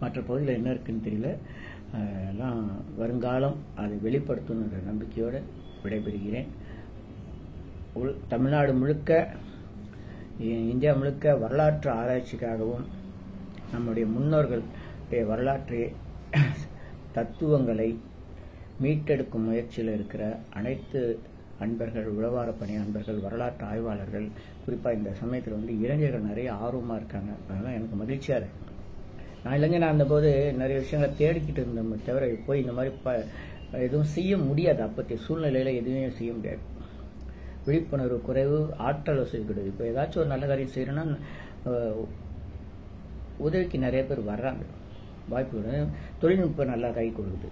மற்ற பகுதியில் என்ன இருக்குன்னு தெரியல, எல்லாம் வருங்காலம் அதை வெளிப்படுத்தணுன்ற நம்பிக்கையோடு விடைபெறுகிறேன். தமிழ்நாடு முழுக்க, இந்தியா முழுக்க வரலாற்று ஆராய்ச்சிக்காகவும் நம்முடைய முன்னோர்களுடைய வரலாற்று தத்துவங்களை மீட்டெடுக்கும் முயற்சியில் இருக்கிற அனைத்து அன்பர்கள், உழவார பணி அன்பர்கள், வரலாற்று ஆய்வாளர்கள், குறிப்பாக இந்த சமயத்தில் வந்து இளைஞர்கள் நிறைய ஆர்வமாக இருக்காங்க. அதெல்லாம் எனக்கு மகிழ்ச்சியாக இருக்கு. நான் இளைஞனாக இருந்தபோது நிறைய விஷயங்களை தேடிக்கிட்டு இருந்தோம், தவிர போய் இந்த மாதிரி எதுவும் செய்ய முடியாது. அப்போதைய சூழ்நிலையில் எதுவுமே செய்ய முடியாது. விழிப்புணர்வு குறைவு, ஆற்றல் வசதி கிடையாது. இப்போ ஏதாச்சும் ஒரு நல்ல காரியம் செய்யணும்னா உதவிக்கு நிறைய பேர் வர்றாங்க. வாய்ப்பு தொழில்நுட்பம் நல்லா கை கொடுக்குது.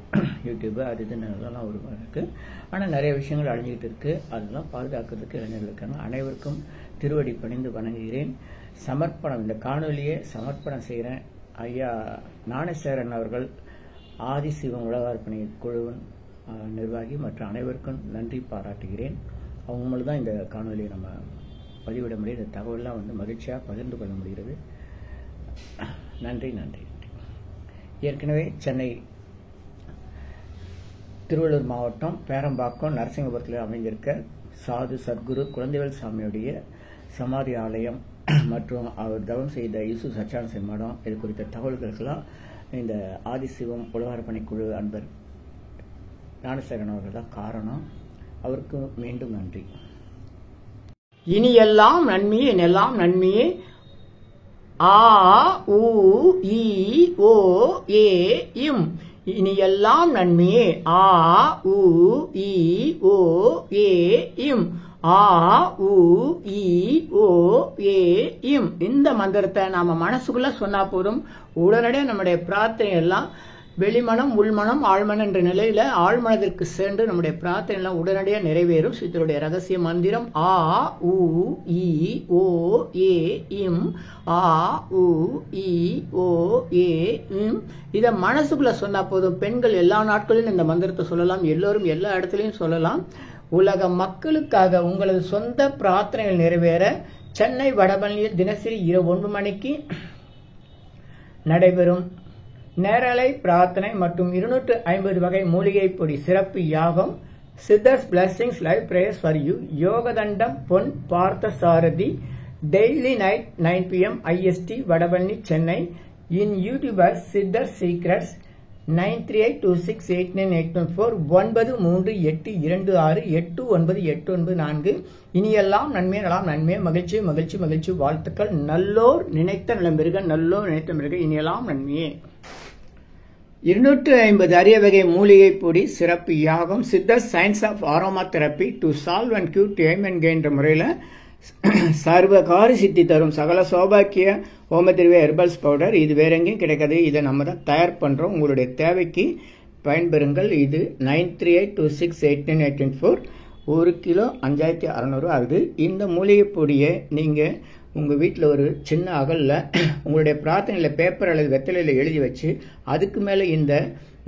யூடியூப் அது இது நல்லலாம் ஒரு இருக்குது. ஆனால் நிறைய விஷயங்கள் அழிஞ்சிக்கிட்டு இருக்குது. அதெல்லாம் பாதுகாக்கிறதுக்கு இளைஞர்கள் இருக்காங்க. அனைவருக்கும் திருவடி பணிந்து வணங்குகிறேன். சமர்ப்பணம், இந்த காணொலியை சமர்ப்பணம் செய்கிறேன். ஐயா ஞானசேகரன் அவர்கள், ஆதிசிவம் உழவார் பணி குழுவின் நிர்வாகி மற்றும் அனைவருக்கும் நன்றி பாராட்டுகிறேன். அவங்க மூலம் தான் இந்த காணொலியை நம்ம பதிவிட முடியும். இந்த தகவலாம் வந்து மகிழ்ச்சியாக பகிர்ந்து கொள்ள முடிகிறது. நன்றி நன்றி. ஏற்கனவே சென்னை திருவள்ளூர் மாவட்டம் பேரம்பாக்கம் நரசிங்கபுரத்தில் அமைந்திருக்க சாது சத்குரு குழந்தைவேல் சாமியுடைய சமாதி ஆலயம் மற்றும் அவர் தவம் செய்த இயேசு சச்சானந்த மடம், இது குறித்த தகவல்களுக்கெல்லாம் இந்த ஆதிசிவம் உழவார் பணிக்குழு அன்பர் ஞானசேகரன் அவர்கள் தான் காரணம். அவருக்கு மீண்டும் நன்றி. இனி எல்லாம் நன்மையே, எல்லாம் நன்மையே. ஆ உ இ ஓ ஏ இம். இனி எல்லாம் நன்மையே. ஆ உ இ ஓ ஏ இம். ஆ உ இ ஓ ஏ இம். இந்த மந்திரத்தை நாம மனசுக்குள்ள சொன்னா போதும், உடனடியாக நம்முடைய பிரார்த்தனை எல்லாம் வெளிமனம் உள்மனம் ஆழ்மனம் என்ற நிலையில ஆழ்மனத்திற்கு சென்று நம்முடைய பிரார்த்தனை எல்லாம் உடனடியாக நிறைவேறும். சித்தருடைய ரகசிய மந்திரம் ஆ உ இ ஓ ஏ இம். ஆ உ இ ஓ ஏ இம். இதை மனசுக்குள்ள சொன்னா போதும். பெண்கள் எல்லா நாட்களிலும் இந்த மந்திரத்தை சொல்லலாம். எல்லோரும் எல்லா இடத்துலையும் சொல்லலாம். உலக மக்களுக்காக உங்களது சொந்த பிரார்த்தனைகள் நிறைவேற சென்னை வடபழனியில் தினசரி இரவு 9 மணிக்கு நடைபெறும் நேரலை பிரார்த்தனை மற்றும் 250 வகை மூலிகை பொடி சிறப்பு யாகம் Siddhars blessings live prayers for you Yogadandam Pon Partha Sarathi daily night 9 PM IST Vadapalani Chennai. In YouTuber Siddhar secrets 9382689814 9382689894. இனியெல்லாம் நன்மை நலாம் நன்மை மகிழ்ச்சி மகிழ்ச்சி மகிழ்ச்சி வாழ்த்துக்கள். நல்லோர் நினைத்த நலம் பெருக, நல்லோர் நினைத்த பெருக. இனியெல்லாம் நன்மையே. 250 அரிய வகை மூலிகை பொடி சிறப்பு யாகம் சித்தர் science of aroma therapy to solve and cure to aim and gain என்ற முறையில் சர்வகாரி சித்தி தரும் சகல சௌபாக்கிய ஹோமதிர்வே ஹெர்பல்ஸ் பவுடர். இது வேற எங்கேயும் கிடைக்காது. இதை நம்ம தான் தயார் பண்ணுறோம். உங்களுடைய தேவைக்கு பயன்பெறுங்கள். இது 9382689814. 1 கிலோ 5600 ஆகுது. இந்த மூலிகை பொடியை நீங்கள் உங்கள் வீட்டில் ஒரு சின்ன அகலில் உங்களுடைய பிரார்த்தனையில் பேப்பர் அல்லது வெத்தலையில் எழுதி வச்சு அதுக்கு மேலே இந்த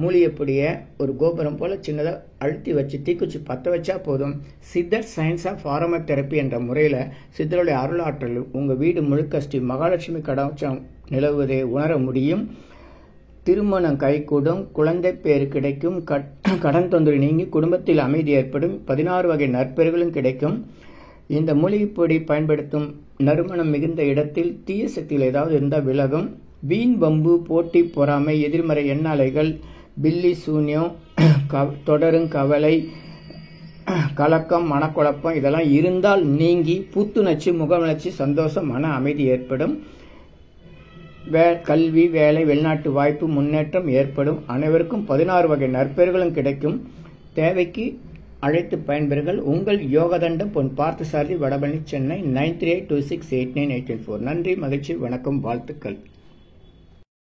மூலிகை பொடியை ஒரு கோபுரம் போல் சின்னதாக அழுத்தி வச்சு தீக்குச்சி பற்ற வச்சா போதும். சித்தர் சயின்ஸ் ஆஃப் ஆரோமா தெரப்பி என்ற முறையில் சித்தருடைய அருளாற்றல் உங்கள் வீடு முழுக்க ஸ்ரீ மகாலட்சுமி கடாட்சம் நிலவுவதை உணர முடியும். திருமணம் கைகூடும், குழந்தை பேர் கிடைக்கும், கடன் தொந்தரவு நீங்கி குடும்பத்தில் அமைதி ஏற்படும், 16 வகை நற்பெயர்களும் கிடைக்கும். இந்த மூலிகைப்பொடி பயன்படுத்தும் நறுமணம் மிகுந்த இடத்தில் தீய சக்திகள் ஏதாவது இருந்தால் விலகும். வீண் பம்பு, போட்டி, பொறாமை, எதிர்மறை எண்ணாலைகள், பில்லி சூன்யம், தொடரும் கவலை, கலக்கம், மனக்குழப்பம் இதெல்லாம் இருந்தால் நீங்கி புத்துணர்ச்சி, முகவளர்ச்சி, சந்தோஷம், மன அமைதி ஏற்படும். கல்வி, வேலை, வெளிநாட்டு வாய்ப்பு, முன்னேற்றம் ஏற்படும். அனைவருக்கும் 16 வகை நற்பெயர்களும் கிடைக்கும். தேவைக்கு அழைத்து பயன்பெறுங்கள். உங்கள் யோகதண்டம் பொன் பார்த்தசாரதி வடபழனி சென்னை 9382689814. நன்றி, மகிழ்ச்சி, வணக்கம், வாழ்த்துக்கள்.